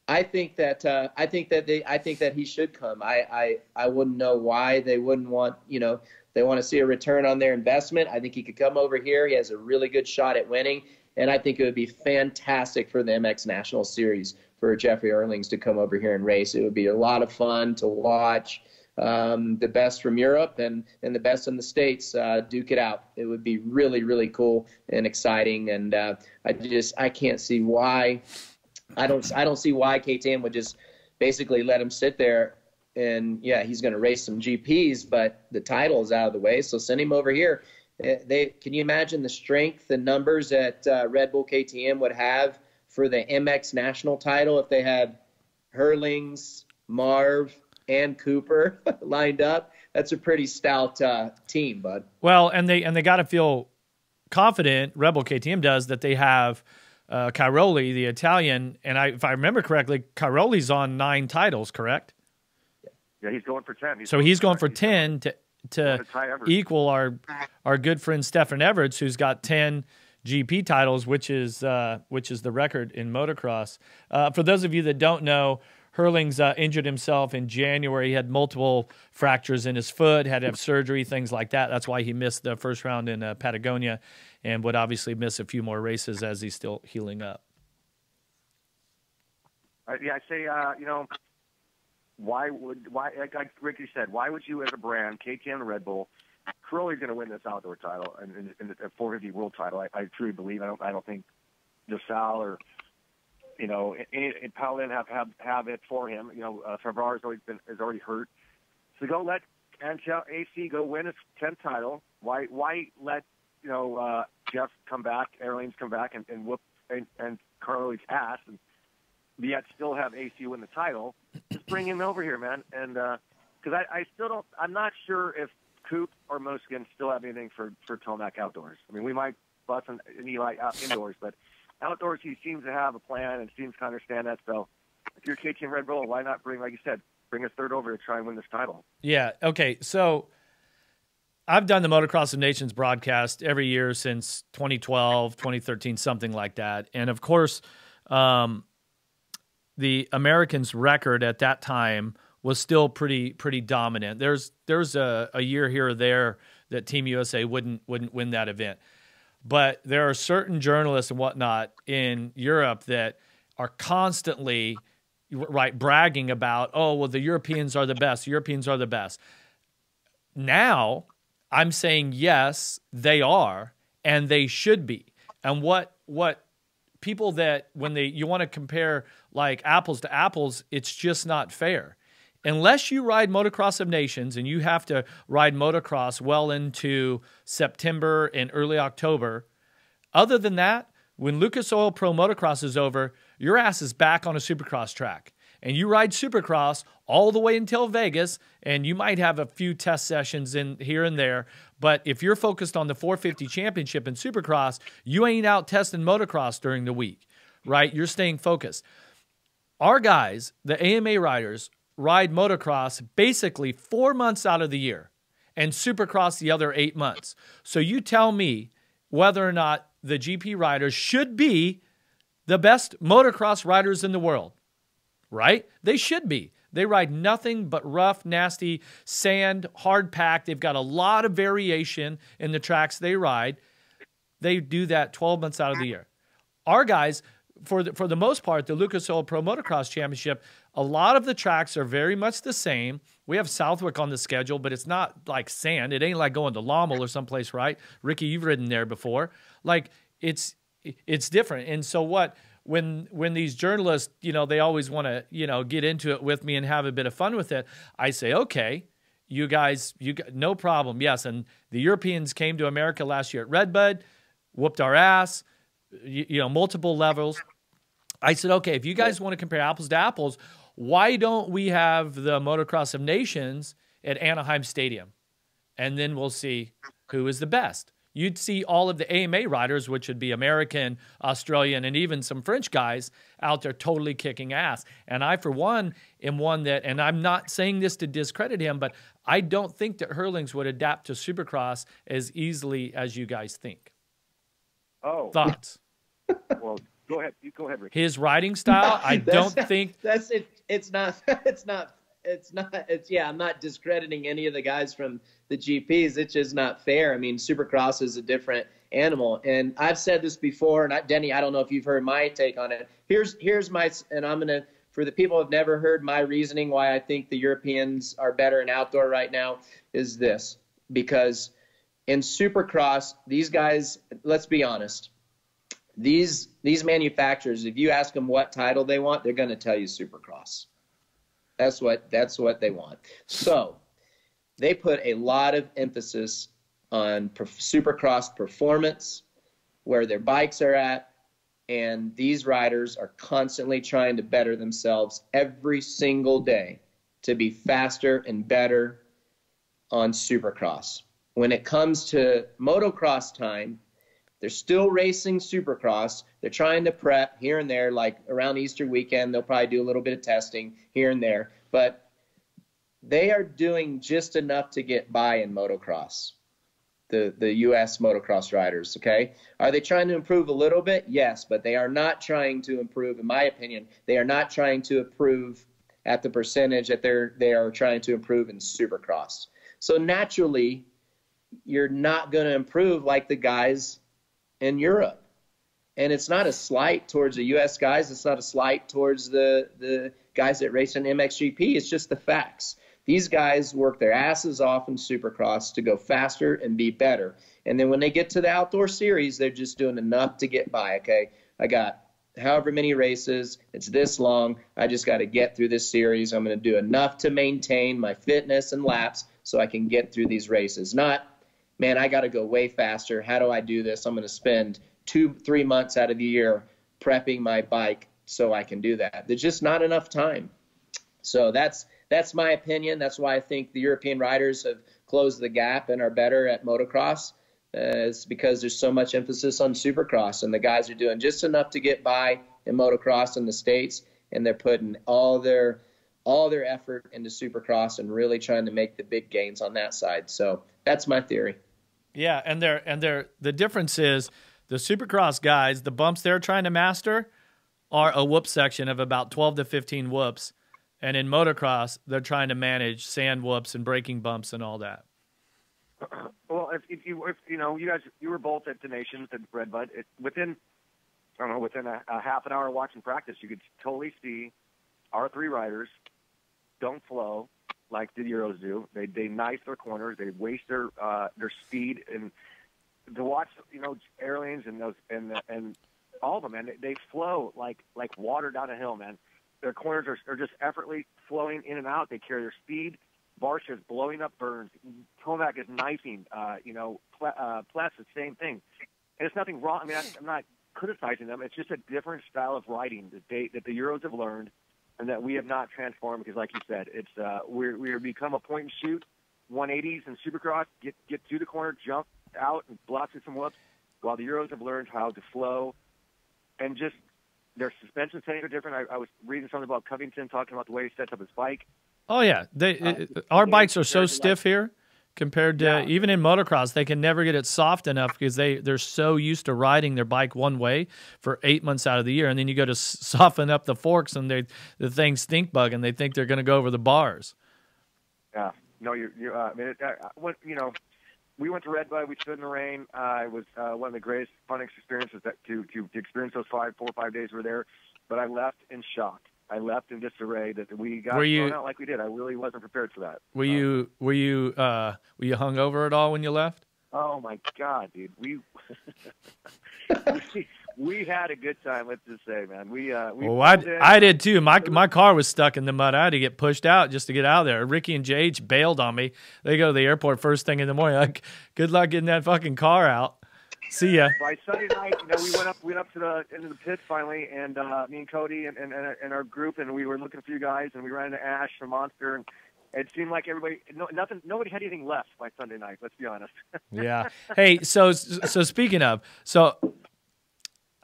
I think that he should come. I wouldn't know why they wouldn't want, they want to see a return on their investment. I think he could come over here. He has a really good shot at winning, and I think it would be fantastic for the MX National Series for Jeffrey Earlings to come over here and race. It would be a lot of fun to watch the best from Europe and the best in the States duke it out. It would be really, really cool and exciting, and I can't see why. I don't see why KTM would just basically let him sit there. And yeah, he's going to race some GPs, but the title is out of the way. So send him over here. Can you imagine the strength and numbers that Red Bull KTM would have for the MX national title if they had Hurlings, Marv, and Cooper lined up? That's a pretty stout team, bud. Well, and they got to feel confident. Red Bull KTM does that they have Cairoli, the Italian, and if I remember correctly, Cairoli's on 9 titles, correct? Yeah, he's going for 10. He's going for 10 to equal our good friend Stefan Everts, who's got 10 GP titles, which is the record in motocross. For those of you that don't know, Hurlings injured himself in January. He had multiple fractures in his foot, had to have surgery, things like that. That's why he missed the first round in Patagonia and would obviously miss a few more races as he's still healing up. Yeah, I say, why, like Ricky said, why would you as a brand, KTM and Red Bull, Caroli's going to win this outdoor title and the 450 world title. I truly believe. I don't think DeSalle or Paladin have it for him. Favre's is already hurt. So go let AC go win his 10th title. Why let Jeff come back, Airlanes come back and whoop and Caroli's ass and yet still have AC win the title? Just bring him over here, man. And because I still don't, I'm not sure if Coop or Moskin still have anything for Tomac outdoors. I mean, we might bust an Eli out indoors, but outdoors he seems to have a plan and seems to understand that. So if you're KTM Red Bull, why not bring, like you said, bring a third over to try and win this title? Yeah. Okay. So I've done the Motocross of Nations broadcast every year since 2012, 2013, something like that. And of course, the Americans' record at that time was still pretty dominant. There's a year here or there that Team USA wouldn't win that event. But there are certain journalists and whatnot in Europe that are constantly bragging about, oh, well, the Europeans are the best. The Europeans are the best. Now I'm saying, yes, they are, and they should be. And what people that when you want to compare like apples to apples, it's just not fair. Unless you ride Motocross of Nations and you have to ride motocross well into September and early October, other than that, when Lucas Oil Pro Motocross is over, your ass is back on a Supercross track. And you ride Supercross all the way until Vegas, and you might have a few test sessions in here and there. But if you're focused on the 450 championship in Supercross, you ain't out testing motocross during the week, right? You're staying focused. Our guys, the AMA riders, ride motocross basically 4 months out of the year and Supercross the other 8 months. So you tell me whether or not the GP riders should be the best motocross riders in the world, right? They should be. They ride nothing but rough, nasty, sand, hard packed. They've got a lot of variation in the tracks they ride. They do that 12 months out of the year. Our guys, for the most part, the Lucas Oil Pro Motocross Championship, a lot of the tracks are very much the same. We have Southwick on the schedule, but it's not like sand. It ain't like going to Lommel or someplace, right? Ricky, you've ridden there before. Like, it's different. And so when these journalists, they always want to, get into it with me and have a bit of fun with it, I say, okay, you guys, no problem. Yes, and the Europeans came to America last year at Redbud, whooped our ass, multiple levels. I said, okay, if you guys want to compare apples to apples, why don't we have the Motocross of Nations at Anaheim Stadium? And then we'll see who is the best. you'd see all of the AMA riders, which would be American, Australian, and even some French guys out there totally kicking ass. And I, for one, am one that, and I'm not saying this to discredit him, but I don't think that Hurlings would adapt to Supercross as easily as you guys think. Oh. Thoughts? Well, go ahead. You go ahead, Rick. His riding style, I don't think. That's it. It's not. Yeah, I'm not discrediting any of the guys from the GPs. It's just not fair. I mean, Supercross is a different animal, and I've said this before. And Denny, I don't know if you've heard my take on it. Here's my, and I'm gonna, for the people who have never heard my reasoning why I think the Europeans are better in outdoor right now, is this: because in Supercross, these guys, let's be honest, these manufacturers, if you ask them what title they want, they're going to tell you Supercross. That's what they want. So they put a lot of emphasis on Supercross performance, where their bikes are at, and these riders are constantly trying to better themselves every single day to be faster and better on Supercross. When it comes to motocross time, they're still racing Supercross. They're trying to prep here and there, like around Easter weekend. They'll probably do a little bit of testing here and there. But they are doing just enough to get by in motocross, the U.S. motocross riders, okay? Are they trying to improve a little bit? Yes, but they are not trying to improve, in my opinion. They are not trying to improve at the percentage that they are trying to improve in Supercross. So naturally, you're not going to improve like the guys in Europe. And it's not a slight towards the U.S. guys. It's not a slight towards the guys that race in MXGP. It's just the facts. These guys work their asses off in Supercross to go faster and be better. And then when they get to the outdoor series, they're just doing enough to get by, okay? I got however many races. It's this long. I just got to get through this series. I'm going to do enough to maintain my fitness and laps so I can get through these races. Not, man, I got to go way faster. How do I do this? I'm going to spend 2-3 months out of the year prepping my bike so I can do that. There's just not enough time. So that's my opinion. That's why I think the European riders have closed the gap and are better at motocross. It's because there's so much emphasis on Supercross, and the guys are doing just enough to get by in motocross in the States, and they're putting all their effort into Supercross and really trying to make the big gains on that side. So that's my theory. Yeah, and the difference is the Supercross guys, the bumps they're trying to master are a whoop section of about 12 to 15 whoops. And in motocross, they're trying to manage sand whoops and braking bumps and all that. Well, if you know, you guys, you were both at the Nations and Red Bud. Within a half an hour watching practice, you could totally see our three riders don't flow like the Euros do. They knife their corners. They waste their speed, and to watch, you know, airlanes and those and all of them, man, they flow like water down a hill, man. Their corners are just effortlessly flowing in and out. They carry their speed. Barsha is blowing up burns. Tomac is knifing. Pless, the same thing. And it's nothing wrong. I mean, I'm not criticizing them. It's just a different style of riding that the Euros have learned, and that we have not transformed. Because, like you said, it's we're become a point and shoot, 180s and Supercross. Get through the corner, jump out, and block some whoops. While the Euros have learned how to flow, and just their suspension settings are different. I was reading something about Covington talking about the way he sets up his bike. Oh, yeah. Our bikes are so stiff here compared to even in motocross. They can never get it soft enough because they're so used to riding their bike one way for 8 months out of the year. And then you go to soften up the forks and the things stink bug and they think they're going to go over the bars. Yeah. No, you know, we went to Red Bud. We stood in the rain. It was one of the greatest fun experiences to experience those 4 or 5 days we were there. But I left in shock. I left in disarray that we got thrown out like we did. I really wasn't prepared for that. Were you hungover at all when you left? Oh my God, dude. We had a good time. Let's just say, man. I did too. My car was stuck in the mud. I had to get pushed out just to get out of there. Ricky and JH bailed on me. They go to the airport first thing in the morning. Like, good luck getting that fucking car out. See ya. By Sunday night, you know, we went up to into the pits finally, and me and Cody and our group, and we were looking for you guys, and we ran into Ash from Monster, and it seemed like nobody had anything left by Sunday night. Let's be honest. Yeah. Hey, so speaking of,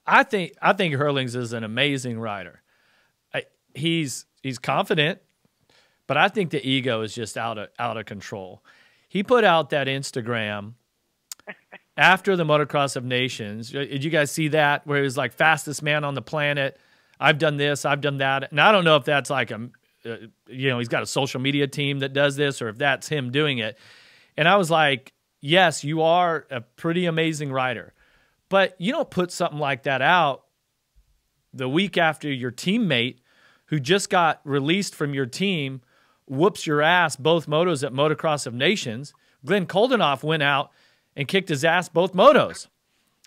I think Herlings is an amazing rider. He's confident, but I think the ego is just out of control. He put out that Instagram after the Motocross of Nations. Did you guys see that, where he was like, fastest man on the planet? I've done this, I've done that. And I don't know if that's like he's got a social media team that does this, or if that's him doing it. And I was like, yes, you are a pretty amazing rider, but you don't put something like that out the week after your teammate who just got released from your team whoops your ass both motos at Motocross of Nations. Glenn Koldenoff went out and kicked his ass both motos.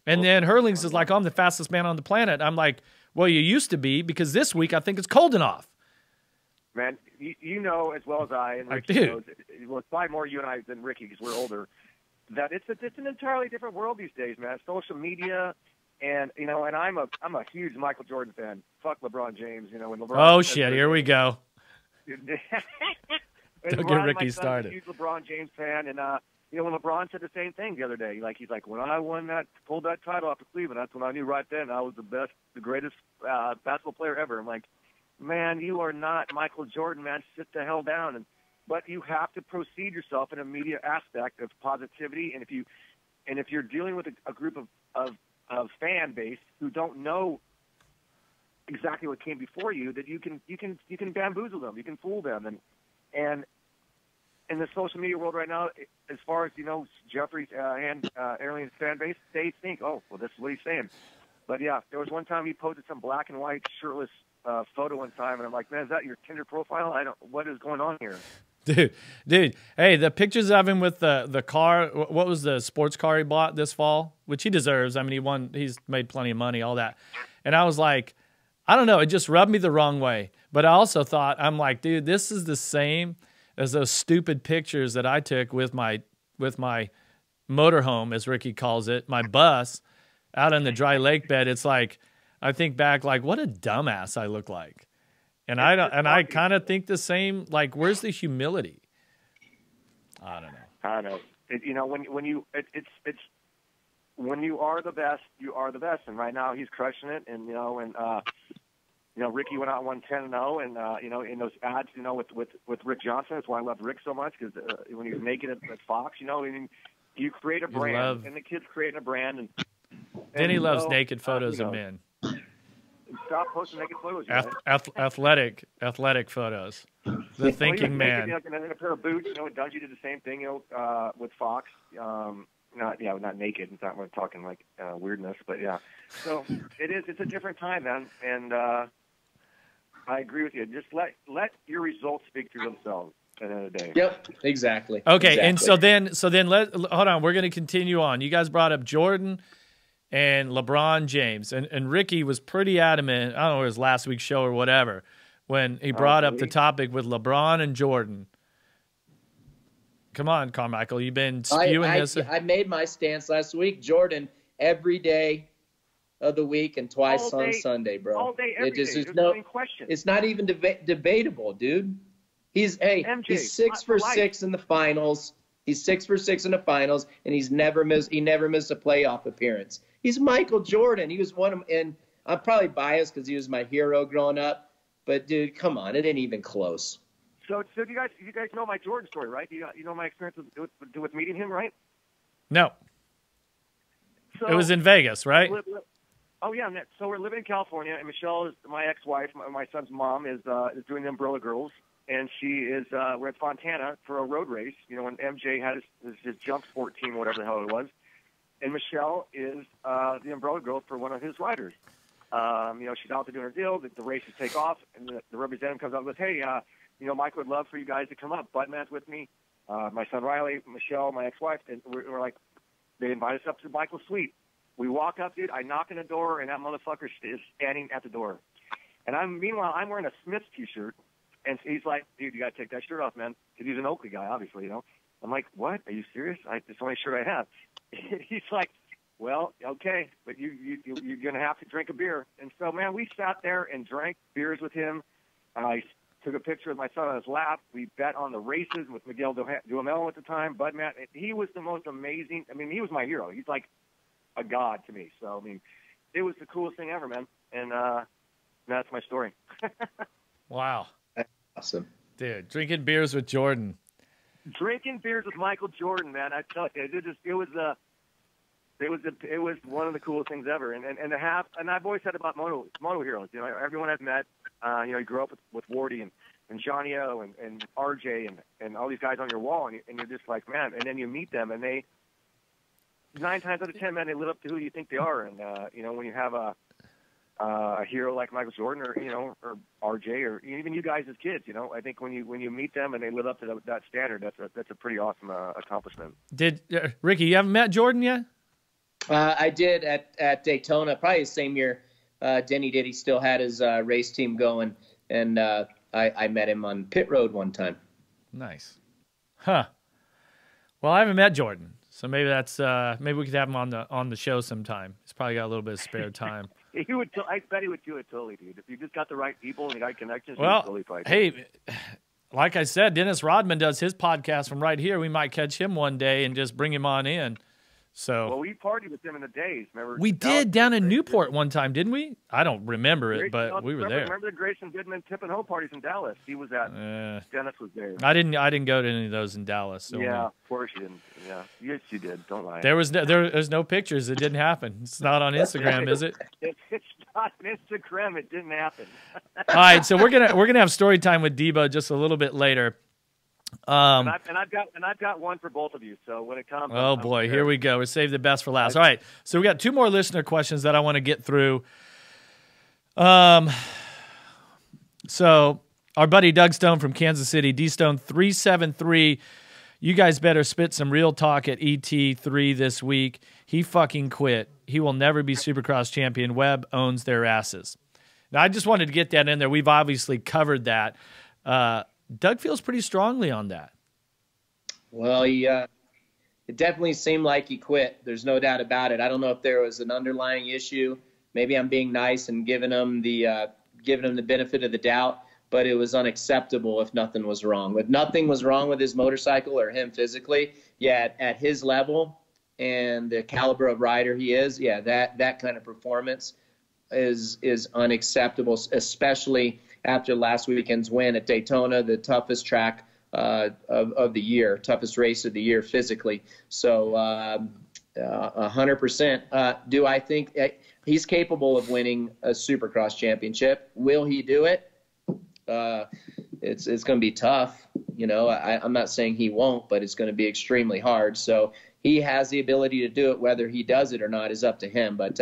And then Herlings is like, I'm the fastest man on the planet. I'm like, well, you used to be, because this week I think it's Koldenoff. Man, you know as well as I, and Ricky knows, well, it's probably more you and I than Ricky because we're older, that it's an entirely different world these days, man. Social media, and and I'm a huge Michael Jordan fan. Fuck LeBron James, when LeBron. Shit, here we go. Don't get Ricky started. I'm a huge LeBron James fan, and when LeBron said the same thing the other day, he's like, when I pulled that title off of Cleveland, that's when I knew right then I was the greatest basketball player ever. I'm like, man, you are not Michael Jordan, man. Sit the hell down. But you have to proceed yourself in a media aspect of positivity, and if you're dealing with a group of fan base who don't know exactly what came before you, that you can bamboozle them, you can fool them, and in the social media world right now, as far as Jeffrey's and Airline's fan base, they think, oh, well, this is what he's saying. But yeah, there was one time he posted some black and white shirtless photo one time, and I'm like, man, is that your Tinder profile? What is going on here? Dude, hey, the pictures of him with the car, what was the sports car he bought this fall, which he deserves. I mean, he's made plenty of money, all that. And I was like, I don't know, it just rubbed me the wrong way. But I also thought, I'm like, dude, this is the same as those stupid pictures that I took with my motorhome, as Ricky calls it, my bus, out on the dry lake bed. It's like, I think back, like, what a dumbass I look like. And I kind of think the same, like, where's the humility? I don't know. When you are the best, you are the best. And right now he's crushing it. And, Ricky went out 110-0, and in those ads, with Rick Johnson, that's why I loved Rick so much, because when he was naked at Fox, you create a brand, and the kids creating a brand. And Denny loves naked photos of men. Stop posting naked photos. Athletic photos. The thinking man. Naked, in a pair of boots. Dungy did the same thing. With Fox. Not naked. It's not. We're talking like weirdness, but yeah. So it is. It's a different time, man, and I agree with you. Just let your results speak for themselves at the end of the day. Yep, exactly. Okay, exactly. And so then hold on. We're going to continue on. You guys brought up Jordan and LeBron James, and Ricky was pretty adamant. I don't know, it was last week's show or whatever, when he brought up the topic with LeBron and Jordan. Come on, Carmichael, you've been spewing this. I made my stance last week. Jordan every day of the week and twice on Sunday, bro. All day, every day. There's no question. It's not even debatable, dude. He's 6 for 6 in the finals. He's 6 for 6 in the finals, and he never missed a playoff appearance. He's Michael Jordan. He was one of, and I'm probably biased because he was my hero growing up. But dude, come on, it ain't even close. So you guys know my Jordan story, right? You know my experience with meeting him, right? No. So, it was in Vegas, right? Oh yeah. So we're living in California, and Michelle is my ex-wife. My son's mom is doing the Umbrella Girls, and she is. We're at Fontana for a road race. When MJ had his jump sport team, whatever the hell it was, and Michelle is the Umbrella Girl for one of his riders. She's out there doing her deal. The races take off, and the representative comes up and goes, "Hey, Mike would love for you guys to come up. Budman's with me. My son Riley, Michelle, my ex-wife, and we're like, they invite us up to Michael's suite. We walk up, dude. I knock on the door, and that motherfucker is standing at the door. And meanwhile, I'm wearing a Smiths T-shirt, and he's like, dude, you got to take that shirt off, man. Because he's an Oakley guy, obviously, I'm like, what? Are you serious? It's the only shirt I have. He's like, well, okay, but you're going to have to drink a beer. And so, man, we sat there and drank beers with him. took a picture of my son on his lap. We bet on the races with Miguel Duhamel at the time. Bud Matt, he was the most amazing. I mean, he was my hero. He's like a god to me. So, I mean, it was the coolest thing ever, man. And that's my story. Wow. That's awesome. Dude, drinking beers with Jordan. Drinking beers with Michael Jordan, man. I tell you, it was one of the coolest things ever. And I've always said about moto heroes. You know, everyone I've met, you know, you grew up with Wardy and Johnny O and RJ and all these guys on your wall, and you're just like, man. And then you meet them, and they 9 times out of 10, man, they live up to who you think they are. And you know, when you have a hero like Michael Jordan, or you know, or RJ, or even you guys as kids, you know, I think when you meet them and they live up to that standard, that's a pretty awesome accomplishment. Did Ricky? You haven't met Jordan yet? I did at Daytona, probably the same year Denny did. He still had his race team going, and I met him on pit road one time. Nice. Huh. Well, I haven't met Jordan, so maybe that's maybe we could have him on the show sometime. He's probably got a little bit of spare time. He would. I bet he would do it totally, dude. If you just got the right people and you got connections, well, he would totally hey, like I said, Dennis Rodman does his podcast from right here. We might catch him one day and just bring him on in. So, well, we partied with him in the days. Remember? We did down in Newport one time, didn't we? I don't remember it, but we were there. Remember the Grayson Goodman Tip and Hoe parties in Dallas? He was at. Dennis was there. I didn't go to any of those in Dallas. So yeah, of course you didn't. Yeah, yes you did. Don't lie. There's no pictures. It didn't happen. It's not on Instagram, is it? It's not on Instagram. It didn't happen. All right, so we're gonna have story time with Debo just a little bit later. And I've got one for both of you. So when it comes, oh boy, here we go. We saved the best for last. All right, so we got 2 more listener questions that I want to get through. So our buddy Doug Stone from Kansas City, D Stone 373. You guys better spit some real talk at ET3 this week. He fucking quit. He will never be Supercross champion. Webb owns their asses. Now I just wanted to get that in there. We've obviously covered that. Doug feels pretty strongly on that. Well, it definitely seemed like he quit. There's no doubt about it. I don't know if there was an underlying issue. Maybe I'm being nice and giving him the benefit of the doubt, but it was unacceptable if nothing was wrong. If nothing was wrong with his motorcycle or him physically, yeah, at his level and the caliber of rider he is, yeah, that kind of performance is unacceptable, especially after last weekend's win at Daytona, the toughest track of the year, toughest race of the year physically. So 100%. Do I think he's capable of winning a Supercross championship? Will he do it? It's going to be tough. You know, I'm not saying he won't, but it's going to be extremely hard. So he has the ability to do it. Whether he does it or not is up to him. But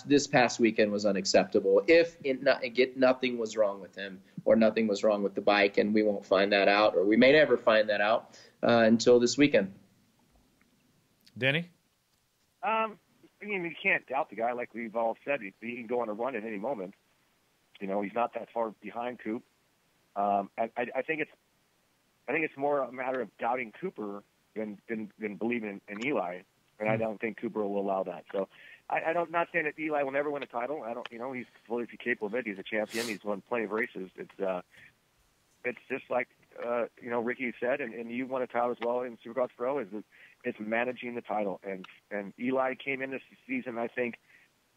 this past weekend was unacceptable. If nothing was wrong with him or nothing was wrong with the bike, and we won't find that out, or we may never find that out until this weekend. Denny? I mean, you can't doubt the guy. Like we've all said, he can go on a run at any moment. You know, he's not that far behind Coop. I think it's more a matter of doubting Cooper than believing in Eli, and I don't think Cooper will allow that. So I don't, not saying that Eli will never win a title. I don't, you know, he's fully capable of it. He's a champion. He's won plenty of races. It's just like you know, Ricky said, and you won a title as well in Supercross Pro. It's managing the title, and Eli came in this season, I think,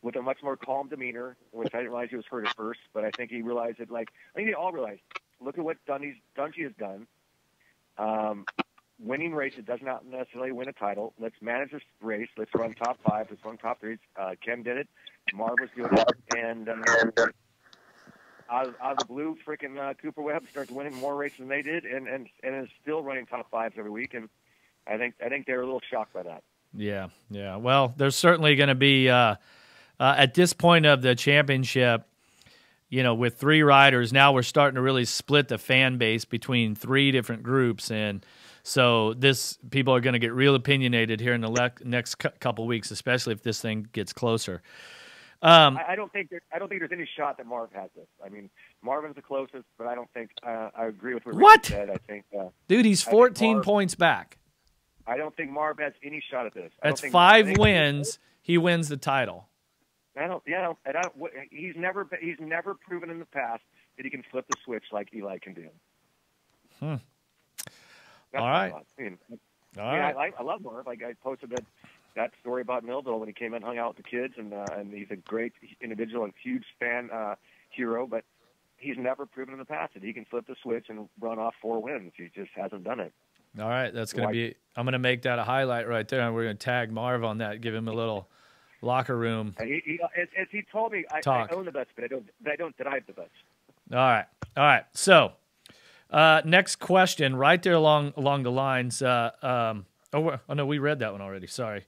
with a much more calm demeanor, which I didn't realize he was hurt at first, but I think he realized it. Like I think they all realized. Look at what Dungey has done. Winning races does not necessarily win a title. Let's manage this race. Let's run top 5. Let's run top 3. Ken did it. Marv was doing it. And out of the blue, freaking Cooper Webb starts winning more races than they did, and is still running top 5s every week. And I think they're a little shocked by that. Yeah. Well, there's certainly going to be at this point of the championship, you know, with 3 riders, now we're starting to really split the fan base between 3 different groups, and so people are going to get real opinionated here in the next couple weeks, especially if this thing gets closer. I don't think there's any shot that Marv has this. I mean, Marvin's the closest, but I don't think I agree with what Rick said. I think, dude, he's 14 points back. I don't think Marv has any shot at this. That's 5 wins. He wins the title. He's never proven in the past that he can flip the switch like Eli can do. All That's right. I love Marv. Like I posted that story about Millville when he came in and hung out with the kids, and he's a great individual and huge fan hero, but he's never proven in the past that he can flip the switch and run off 4 wins. He just hasn't done it. All right, that's going to be – I'm going to make that a highlight right there, and we're going to tag Marv on that, give him a little locker room as he told me, I own the bets, but I don't deny the bets. All right. So next question right there along the lines. Oh, no, we read that one already. Sorry.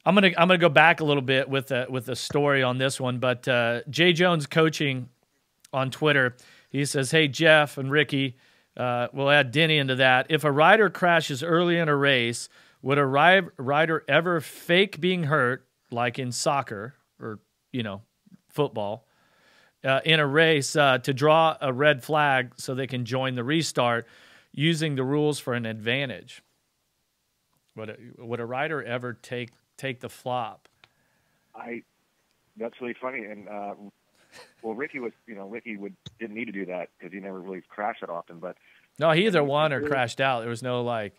I'm gonna go back a little bit with a story on this one, but Jay Jones Coaching on Twitter, he says, "Hey Jeff and Ricky, we'll add Denny into that. If a rider crashes early in a race, would a rider ever fake being hurt, like in soccer or football, in a race to draw a red flag so they can join the restart, using the rules for an advantage? Would a rider ever take the flop?" That's really funny, and Ricky didn't need to do that because he never really crashed that often. But no, he either won or crashed out. There was no like.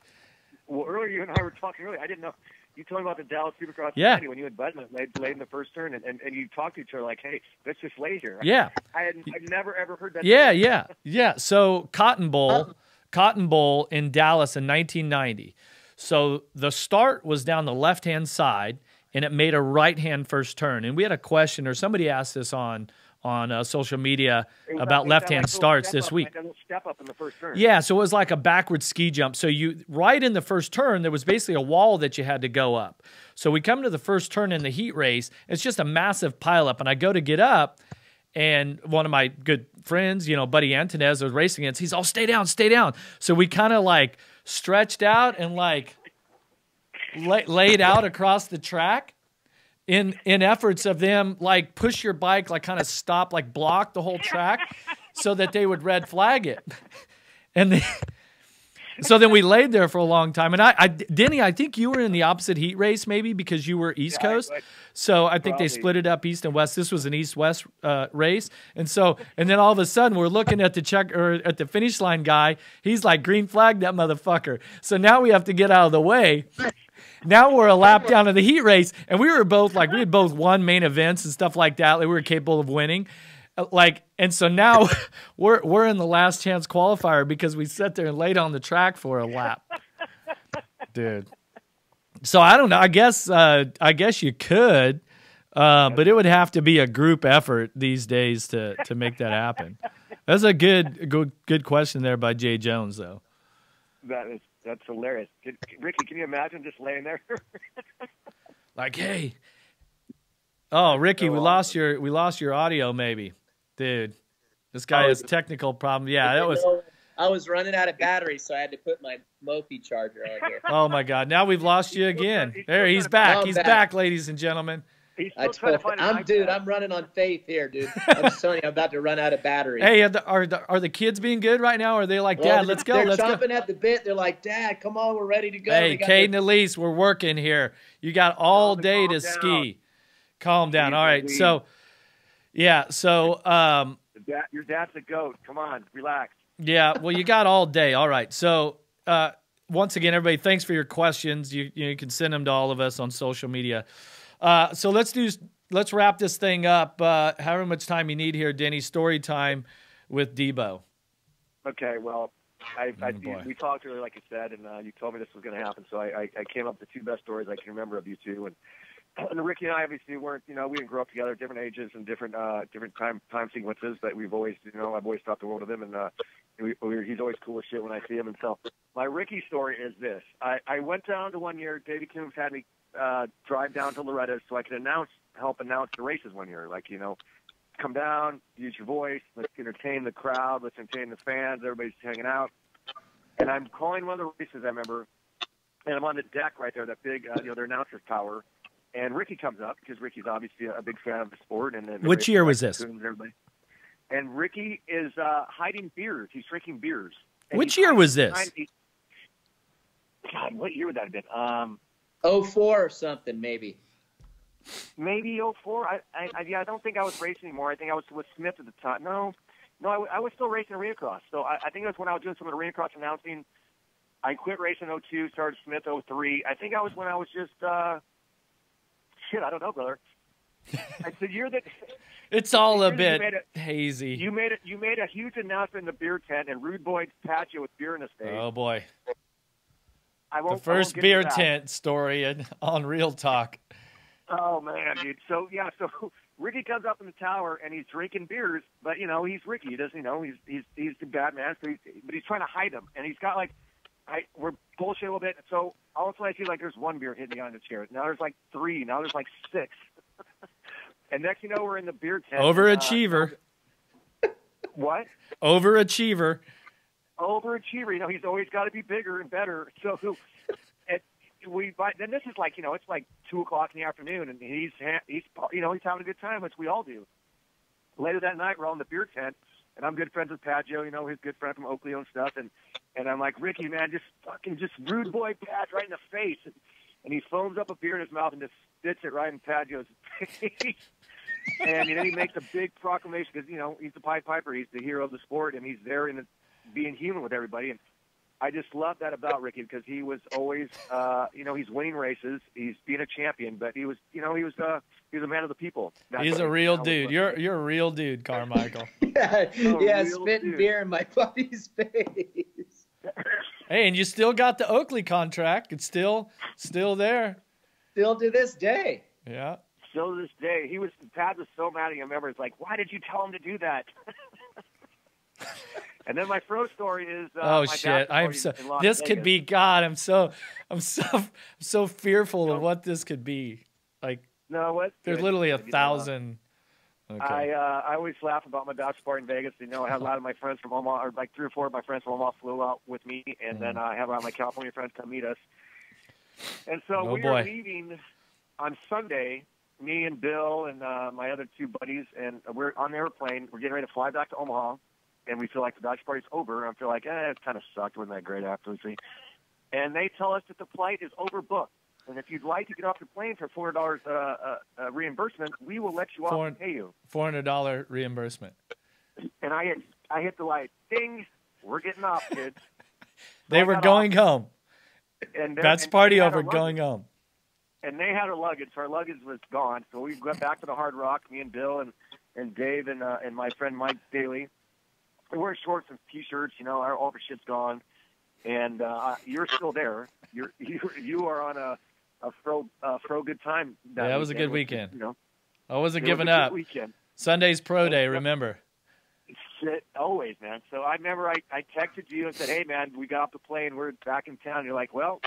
Well, earlier you and I were talking earlier. I didn't know. You told me about the Dallas Supercross when you and Budman laid in the first turn, and you talked to each other like, "Hey, let's just lay here." Yeah, I've never ever heard that. Yeah. So Cotton Bowl in Dallas in 1990. So the start was down the left-hand side, and it made a right-hand first turn. And we had a question, or somebody asked this on social media about left-hand starts this week. Step up in the first turn. Yeah, so it was like a backward ski jump. So right in the first turn, there was basically a wall that you had to go up. So we come to the first turn in the heat race. It's just a massive pileup, and I go to get up, and one of my good friends, Buddy Antonez, was racing against. He's all, stay down. So we kind of like stretched out and like laid out across the track in efforts of them like push your bike, like kind of stop, like block the whole track so that they would red flag it. And so then we laid there for a long time. And Denny, I think you were in the opposite heat race maybe because you were East Coast. So I think they split it up East and West. This was an East-West race. And then all of a sudden we're looking at at the finish line guy. He's like, green flag that motherfucker. So now we have to get out of the way. Now we're a lap down in the heat race, and we had both won main events and stuff like that. Like we were capable of winning. And so now we're in the last chance qualifier because we sat there and laid on the track for a lap. Dude. So I don't know. I guess you could, but it would have to be a group effort these days to make that happen. That's a good question there by Jay Jones, though. That's hilarious. Ricky, can you imagine just laying there? Like, hey. Oh, Ricky, we lost your audio maybe. Dude. This guy has technical problems. Yeah, that was I was running out of battery, so I had to put my Mophie charger on here. Oh my God. Now we've lost you again. There, he's back. He's back, ladies and gentlemen. I'm running on faith here, dude. I'm just telling you, I'm about to run out of battery. Hey, are the kids being good right now? Or are they like, Dad, let's go? They're chomping at the bit. They're like, Dad, come on, we're ready to go. Hey, Kate and Elise, we're working here. You got all day to ski. Calm down. All right. So, yeah. So, your dad's a goat. Come on, relax. Yeah. Well, you got all day. All right. So, once again, everybody, thanks for your questions. You can send them to all of us on social media. So let's wrap this thing up. However much time you need here, Denny. Story time with Debo. Okay. Well, we talked earlier, like you said, and you told me this was going to happen. So I came up with the 2 best stories I can remember of you two. And Ricky and I obviously weren't, we didn't grow up together, different ages and different time sequences. But we've always, I've always thought the world of him, and he's always cool as shit when I see him. And so my Ricky story is this: I went down to one year. Davey Coombs had me drive down to Loretta so I could help announce the races one year. Like, come down, use your voice, let's entertain the crowd, let's entertain the fans, everybody's hanging out. And I'm calling one of the races, I remember, and I'm on the deck right there, that big, their announcer's tower. And Ricky comes up because Ricky's obviously a big fan of the sport. And which year was this? And Ricky is hiding beers. He's drinking beers. Which year was this? God, what year would that have been? 04 or something, maybe. Maybe 04. I don't think I was racing anymore. I think I was with Smith at the time. No, No, I was still racing arena cross. So I think it was when I was doing some of the arena cross announcing. I quit racing in 02, started Smith 03. I think I was when I was just, I don't know, brother. It's the year that... It's all a bit hazy. You made a huge announcement in the beer tent and Rude Boy patio with beer in the stage. Oh, boy. The first beer tent story on Real Talk. Oh, man, dude. So Ricky comes up in the tower and he's drinking beers, but, he's Ricky. He doesn't, he's the bad man, but he's trying to hide them. And he's got, we're bullshit a little bit. So all of a sudden I see, there's one beer hitting me on the chair. Now there's, 3. Now there's, 6. And next you know, we're in the beer tent. Overachiever. What? Overachiever. Overachiever. He's always got to be bigger and better. So then this is it's 2 o'clock in the afternoon, and he's having a good time, which we all do. Later that night, we're all in the beer tent, and I'm good friends with Padjo, his good friend from Oakley and stuff, and I'm like, Ricky, man, just Rude Boy Pad right in the face. And he foams up a beer in his mouth and just spits it right in Padjo's face. And he makes a big proclamation because, he's the Pied Piper. He's the hero of the sport, and he's there being human with everybody. And I just love that about Ricky because he was always, he's winning races. He's being a champion, but he was a man of the people. He's a real dude. You're a real dude, Carmichael. Spitting beer in my buddy's face. Hey, and you still got the Oakley contract. It's still there. Still to this day. Yeah. Still to this day. Pat was so mad at him. I remember, it's like, why did you tell him to do that? And then my fro story is oh shit! This could be God. I'm so fearful of what this could be. There's literally 1,000. Okay. I always laugh about my bachelor party in Vegas. I had a lot of my friends from Omaha, or 3 or 4 of my friends from Omaha flew out with me, and then I have a lot of my California friends come meet us. And so we were leaving on Sunday, me and Bill and my other 2 buddies, and we're on the airplane. We're getting ready to fly back to Omaha, and we feel like the bachelor party's over. I feel like, it kind of sucked. It wasn't that great afterwards. And they tell us that the flight is overbooked. And if you'd like to get off the plane for $400 reimbursement, we will let you off and pay you. $400 reimbursement. And I hit the light. Ding! We're getting off, kids. They were going home. And that's party over, going home. And they had our luggage, so our luggage was gone. So we went back to the Hard Rock, me and Bill and Dave and my friend Mike Daly. We wear shorts and T-shirts, all our shit's gone. And you're still there. You are on a fro good time. That was a good weekend. I wasn't giving up. Weekend. Sunday's pro day, remember. Always, man. So I remember I texted you and said, hey, man, we got off the plane. We're back in town. You're like, well,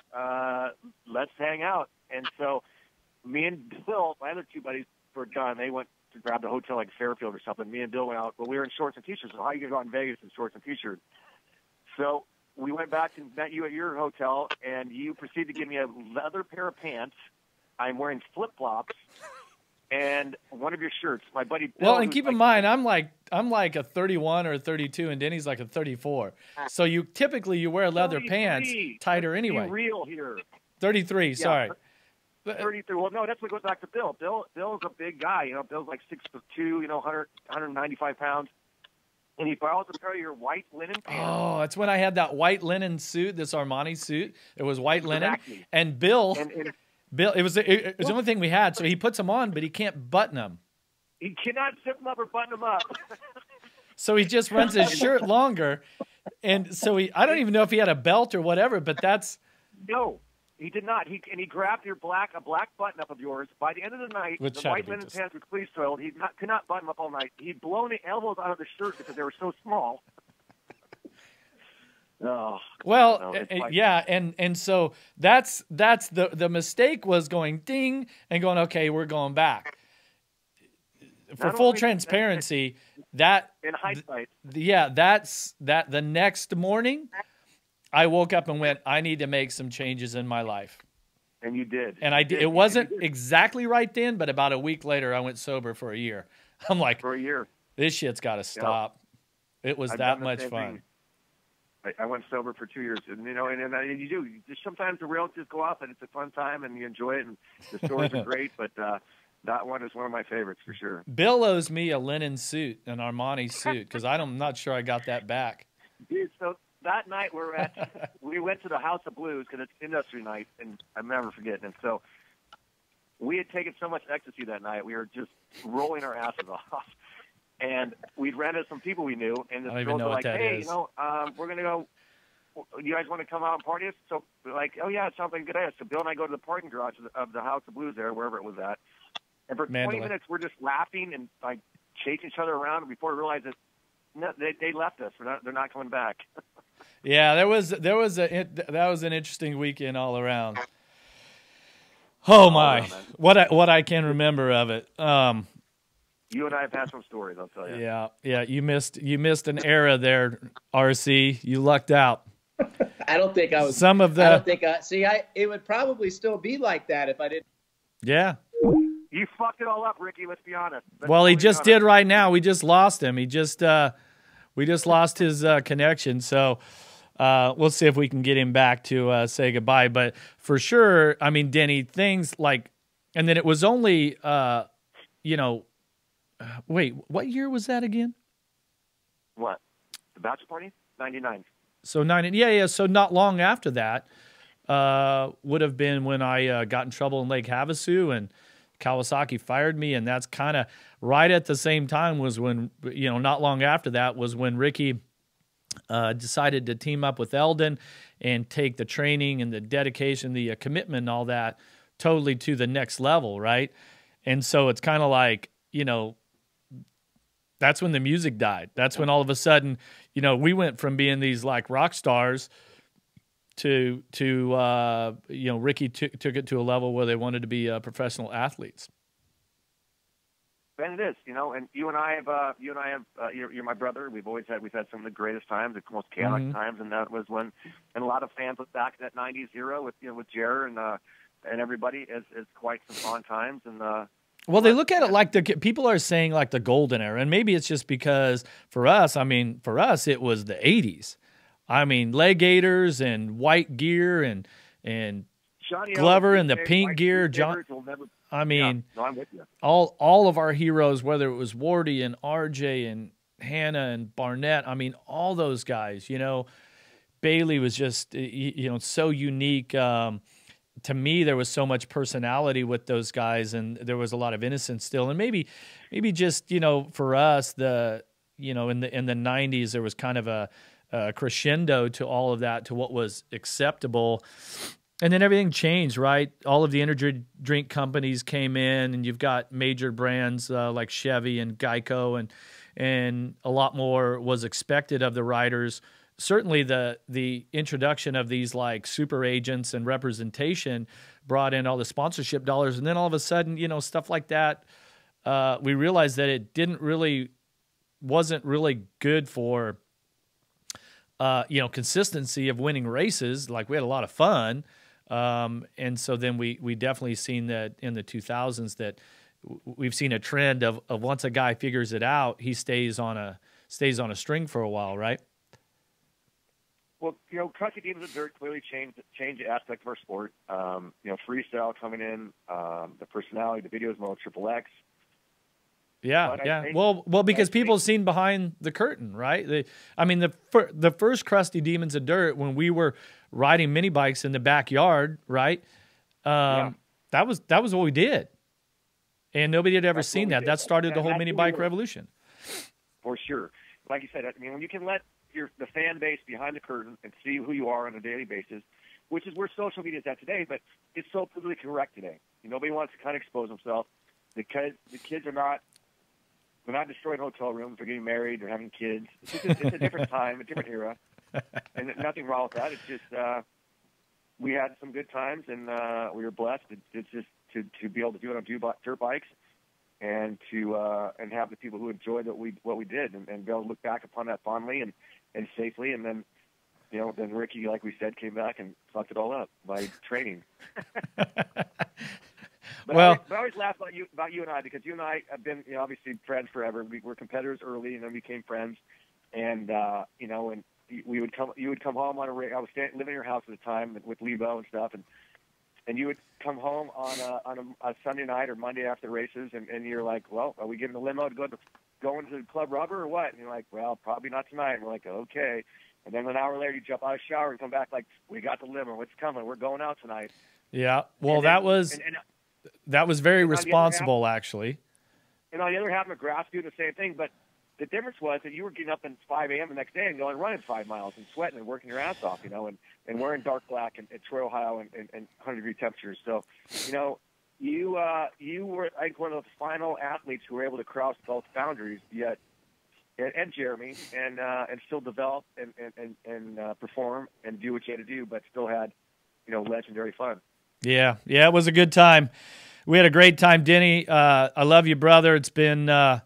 let's hang out. And so me and Bill, my other 2 buddies were done. They went to grab the hotel like Fairfield or something. Me and Bill went out. Well, we were in shorts and T-shirts. So how are you going to go out in Vegas in shorts and T-shirts? So we went back and met you at your hotel, and you proceeded to give me a leather pair of pants. I'm wearing flip-flops and one of your shirts. My buddy Bill. Well, and keep in mind, I'm like a 31 or a 32, and Denny's like a 34. So you typically wear leather pants tighter anyway. Be real here. 33. Sorry. 33. Well, no, that's what goes back to Bill. Bill's a big guy. Bill's like 6'2", 195 pounds. And he borrows a pair of your white linen pants. Oh, that's when I had that white linen suit, this Armani suit. It was white linen. Exactly. And Bill, it was the only thing we had. So he puts them on, but he can't button them. He cannot zip them up or button them up. So he just runs his shirt longer. And so I don't even know if he had a belt or whatever, but that's. No, he did not. He grabbed a black button up of yours. By the end of the night, the white linen pants were please soiled. He could not button them up all night. He'd blown the elbows out of the shirt because they were so small. Oh. Well, yeah, and so that's the mistake was going ding and going, okay, we're going back. For full transparency, that in hindsight, that's the next morning, I woke up and went, I need to make some changes in my life. And you did. And I did. It wasn't exactly right then, but about a week later, I went sober for a year. I'm like, for a year, this shit's got to stop. Yep. It was that much fun. I went sober for 2 years, and and you do. Sometimes the rails just go off, and it's a fun time, and you enjoy it, and the stories are great. But That one is one of my favorites for sure. Bill owes me a linen suit, an Armani suit, because I'm not sure I got that back. Dude, so that night we went to the House of Blues because it's industry night, and I'm never forgetting it. So we had taken so much ecstasy that night, we were just rolling our asses off. And we'd ran into some people we knew, and the girls were like, hey, we're going to go. You guys want to come out and party? So we're like, oh, yeah, it sounds like a good idea. So Bill and I go to the parking garage of the House of Blues there, wherever it was at. And for 20 minutes, we're just laughing and like chasing each other around. And before we realized that they left us. They're not coming back. Yeah, that was an interesting weekend all around. Oh my, what I can remember of it. You and I have had some stories, I'll tell you. Yeah. You missed an era there, RC. You lucked out. I don't think I was. It would probably still be like that if I didn't. Yeah. You fucked it all up, Ricky. Let's be honest. He just did right now. We just lost him. We just lost his connection. So we'll see if we can get him back to say goodbye. But for sure, I mean, Denny, things like, and then it was only, wait, what year was that again? What? The bachelor party? 99. So yeah. So not long after that would have been when I got in trouble in Lake Havasu and Kawasaki fired me, and that's kind of right at the same time was when, not long after that was when Ricky decided to team up with Eldon and take the training and the dedication, the commitment and all that totally to the next level, right? And so it's kind of like, that's when the music died. That's when all of a sudden, we went from being these like rock stars to Ricky took it to a level where they wanted to be professional athletes. And it is, and you and I have, you're my brother. We've had some of the greatest times, the most chaotic times, and that was when, and a lot of fans look back at that '90s era with Jer and everybody as quite some fun times. And well, they look at it like people are saying like the golden era, and maybe it's just because for us it was the '80s. I mean, leg gaiters and white gear and Glover and the pink gear. John, I mean, I'm with you. All of our heroes, whether it was Wardy and RJ and Hannah and Barnett, I mean, all those guys. Bailey was just so unique. To me, there was so much personality with those guys, and there was a lot of innocence still. And maybe just for us, in the '90s, there was kind of a crescendo to all of that, to what was acceptable. And then everything changed, right? All of the energy drink companies came in, and you've got major brands like Chevy and Geico, and a lot more was expected of the riders. Certainly the introduction of these like super agents and representation brought in all the sponsorship dollars. And then all of a sudden, stuff like that, we realized that it wasn't really good for consistency of winning races. Like, we had a lot of fun. And so then we definitely seen that in the 2000s that we've seen a trend of once a guy figures it out, he stays on a string for a while, right? Well, Crunchy Demons of Dirt clearly changed the aspect of our sport. Freestyle coming in, the personality, the videos, mode, Triple X. Yeah. Well, because people have seen behind the curtain, right? The first Crusty Demons of Dirt, when we were riding mini bikes in the backyard, right? That was what we did, and nobody had ever seen that. That started the whole mini bike revolution. For sure, like you said, when you can let the fan base behind the curtain and see who you are on a daily basis, which is where social media is at today, but it's so politically correct today. Nobody wants to kind of expose themselves. The kids are not. They're not destroying hotel rooms. They're getting married. They're having kids. It's a different time, a different era, and nothing wrong with that. It's just we had some good times, and we were blessed. It's just to be able to do it on dirt bikes, and to have the people who enjoyed what we did, and be able to look back upon that fondly and safely. And then then Ricky, like we said, came back and fucked it all up by training. But I always laugh about you and I, because you and I have been obviously friends forever. We were competitors early, and then we became friends. And and you would come home on a race. I was living in your house at the time with Lebo and stuff, and and you would come home on a Sunday night or Monday after races, and you're like, well, are we getting the limo to go into the Club Rubber or what? And you're like, well, probably not tonight. And we're like, okay. And then an hour later, you jump out of the shower and come back like, we got the limo. It's coming. We're going out tonight. Yeah. Well, that was very responsible, actually. And on the other half, McGrath doing the same thing, but the difference was that you were getting up at 5 a.m. the next day and going and running 5 miles and sweating and working your ass off, and wearing dark black and Troy, Ohio, and 100-degree temperatures. So, you were, I think, one of the final athletes who were able to cross both boundaries, and Jeremy, and still develop and perform and do what you had to do, but still had, legendary fun. Yeah, it was a good time. We had a great time, Denny. I love you, brother. It's been a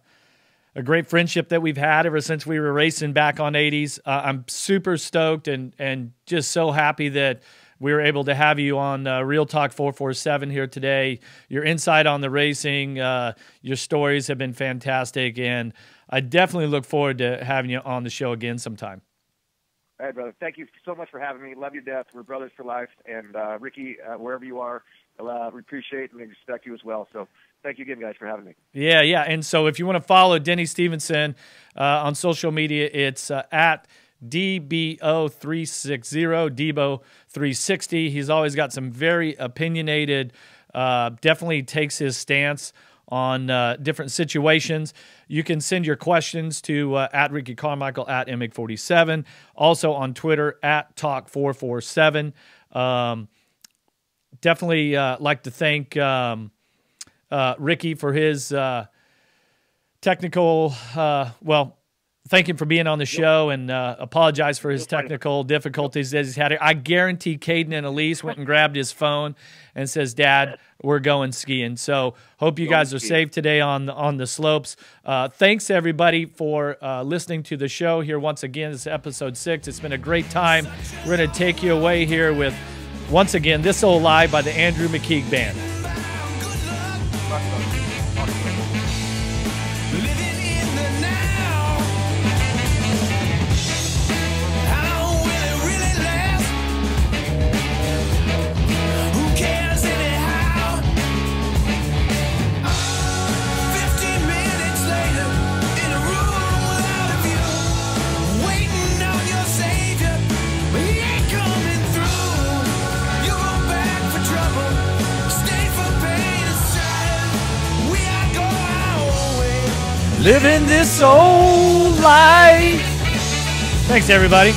great friendship that we've had ever since we were racing back on 80s. I'm super stoked and just so happy that we were able to have you on Real Talk 447 here today. Your insight on the racing, your stories have been fantastic, and I definitely look forward to having you on the show again sometime. All right, brother. Thank you so much for having me. Love you to death. We're brothers for life. And Ricky, wherever you are, we appreciate and respect you as well. So thank you again, guys, for having me. Yeah. And so if you want to follow Denny Stephenson on social media, it's at DBO360, Debo360. He's always got some very opinionated, definitely takes his stance on different situations. You can send your questions to at Ricky Carmichael, at Emig47, also on Twitter, at Talk447. Definitely like to thank Ricky for his technical, thank him for being on the show, and apologize for his technical difficulties that he's had. I guarantee Caden and Elise went and grabbed his phone and says, Dad, we're going skiing. So hope you guys are safe today on the slopes. Thanks, everybody, for listening to the show here once again. This is episode 6. It's been a great time. We're going to take you away here with, once again, This Old Lie by the Andrew McKeague Band. Living this old life. Thanks, everybody.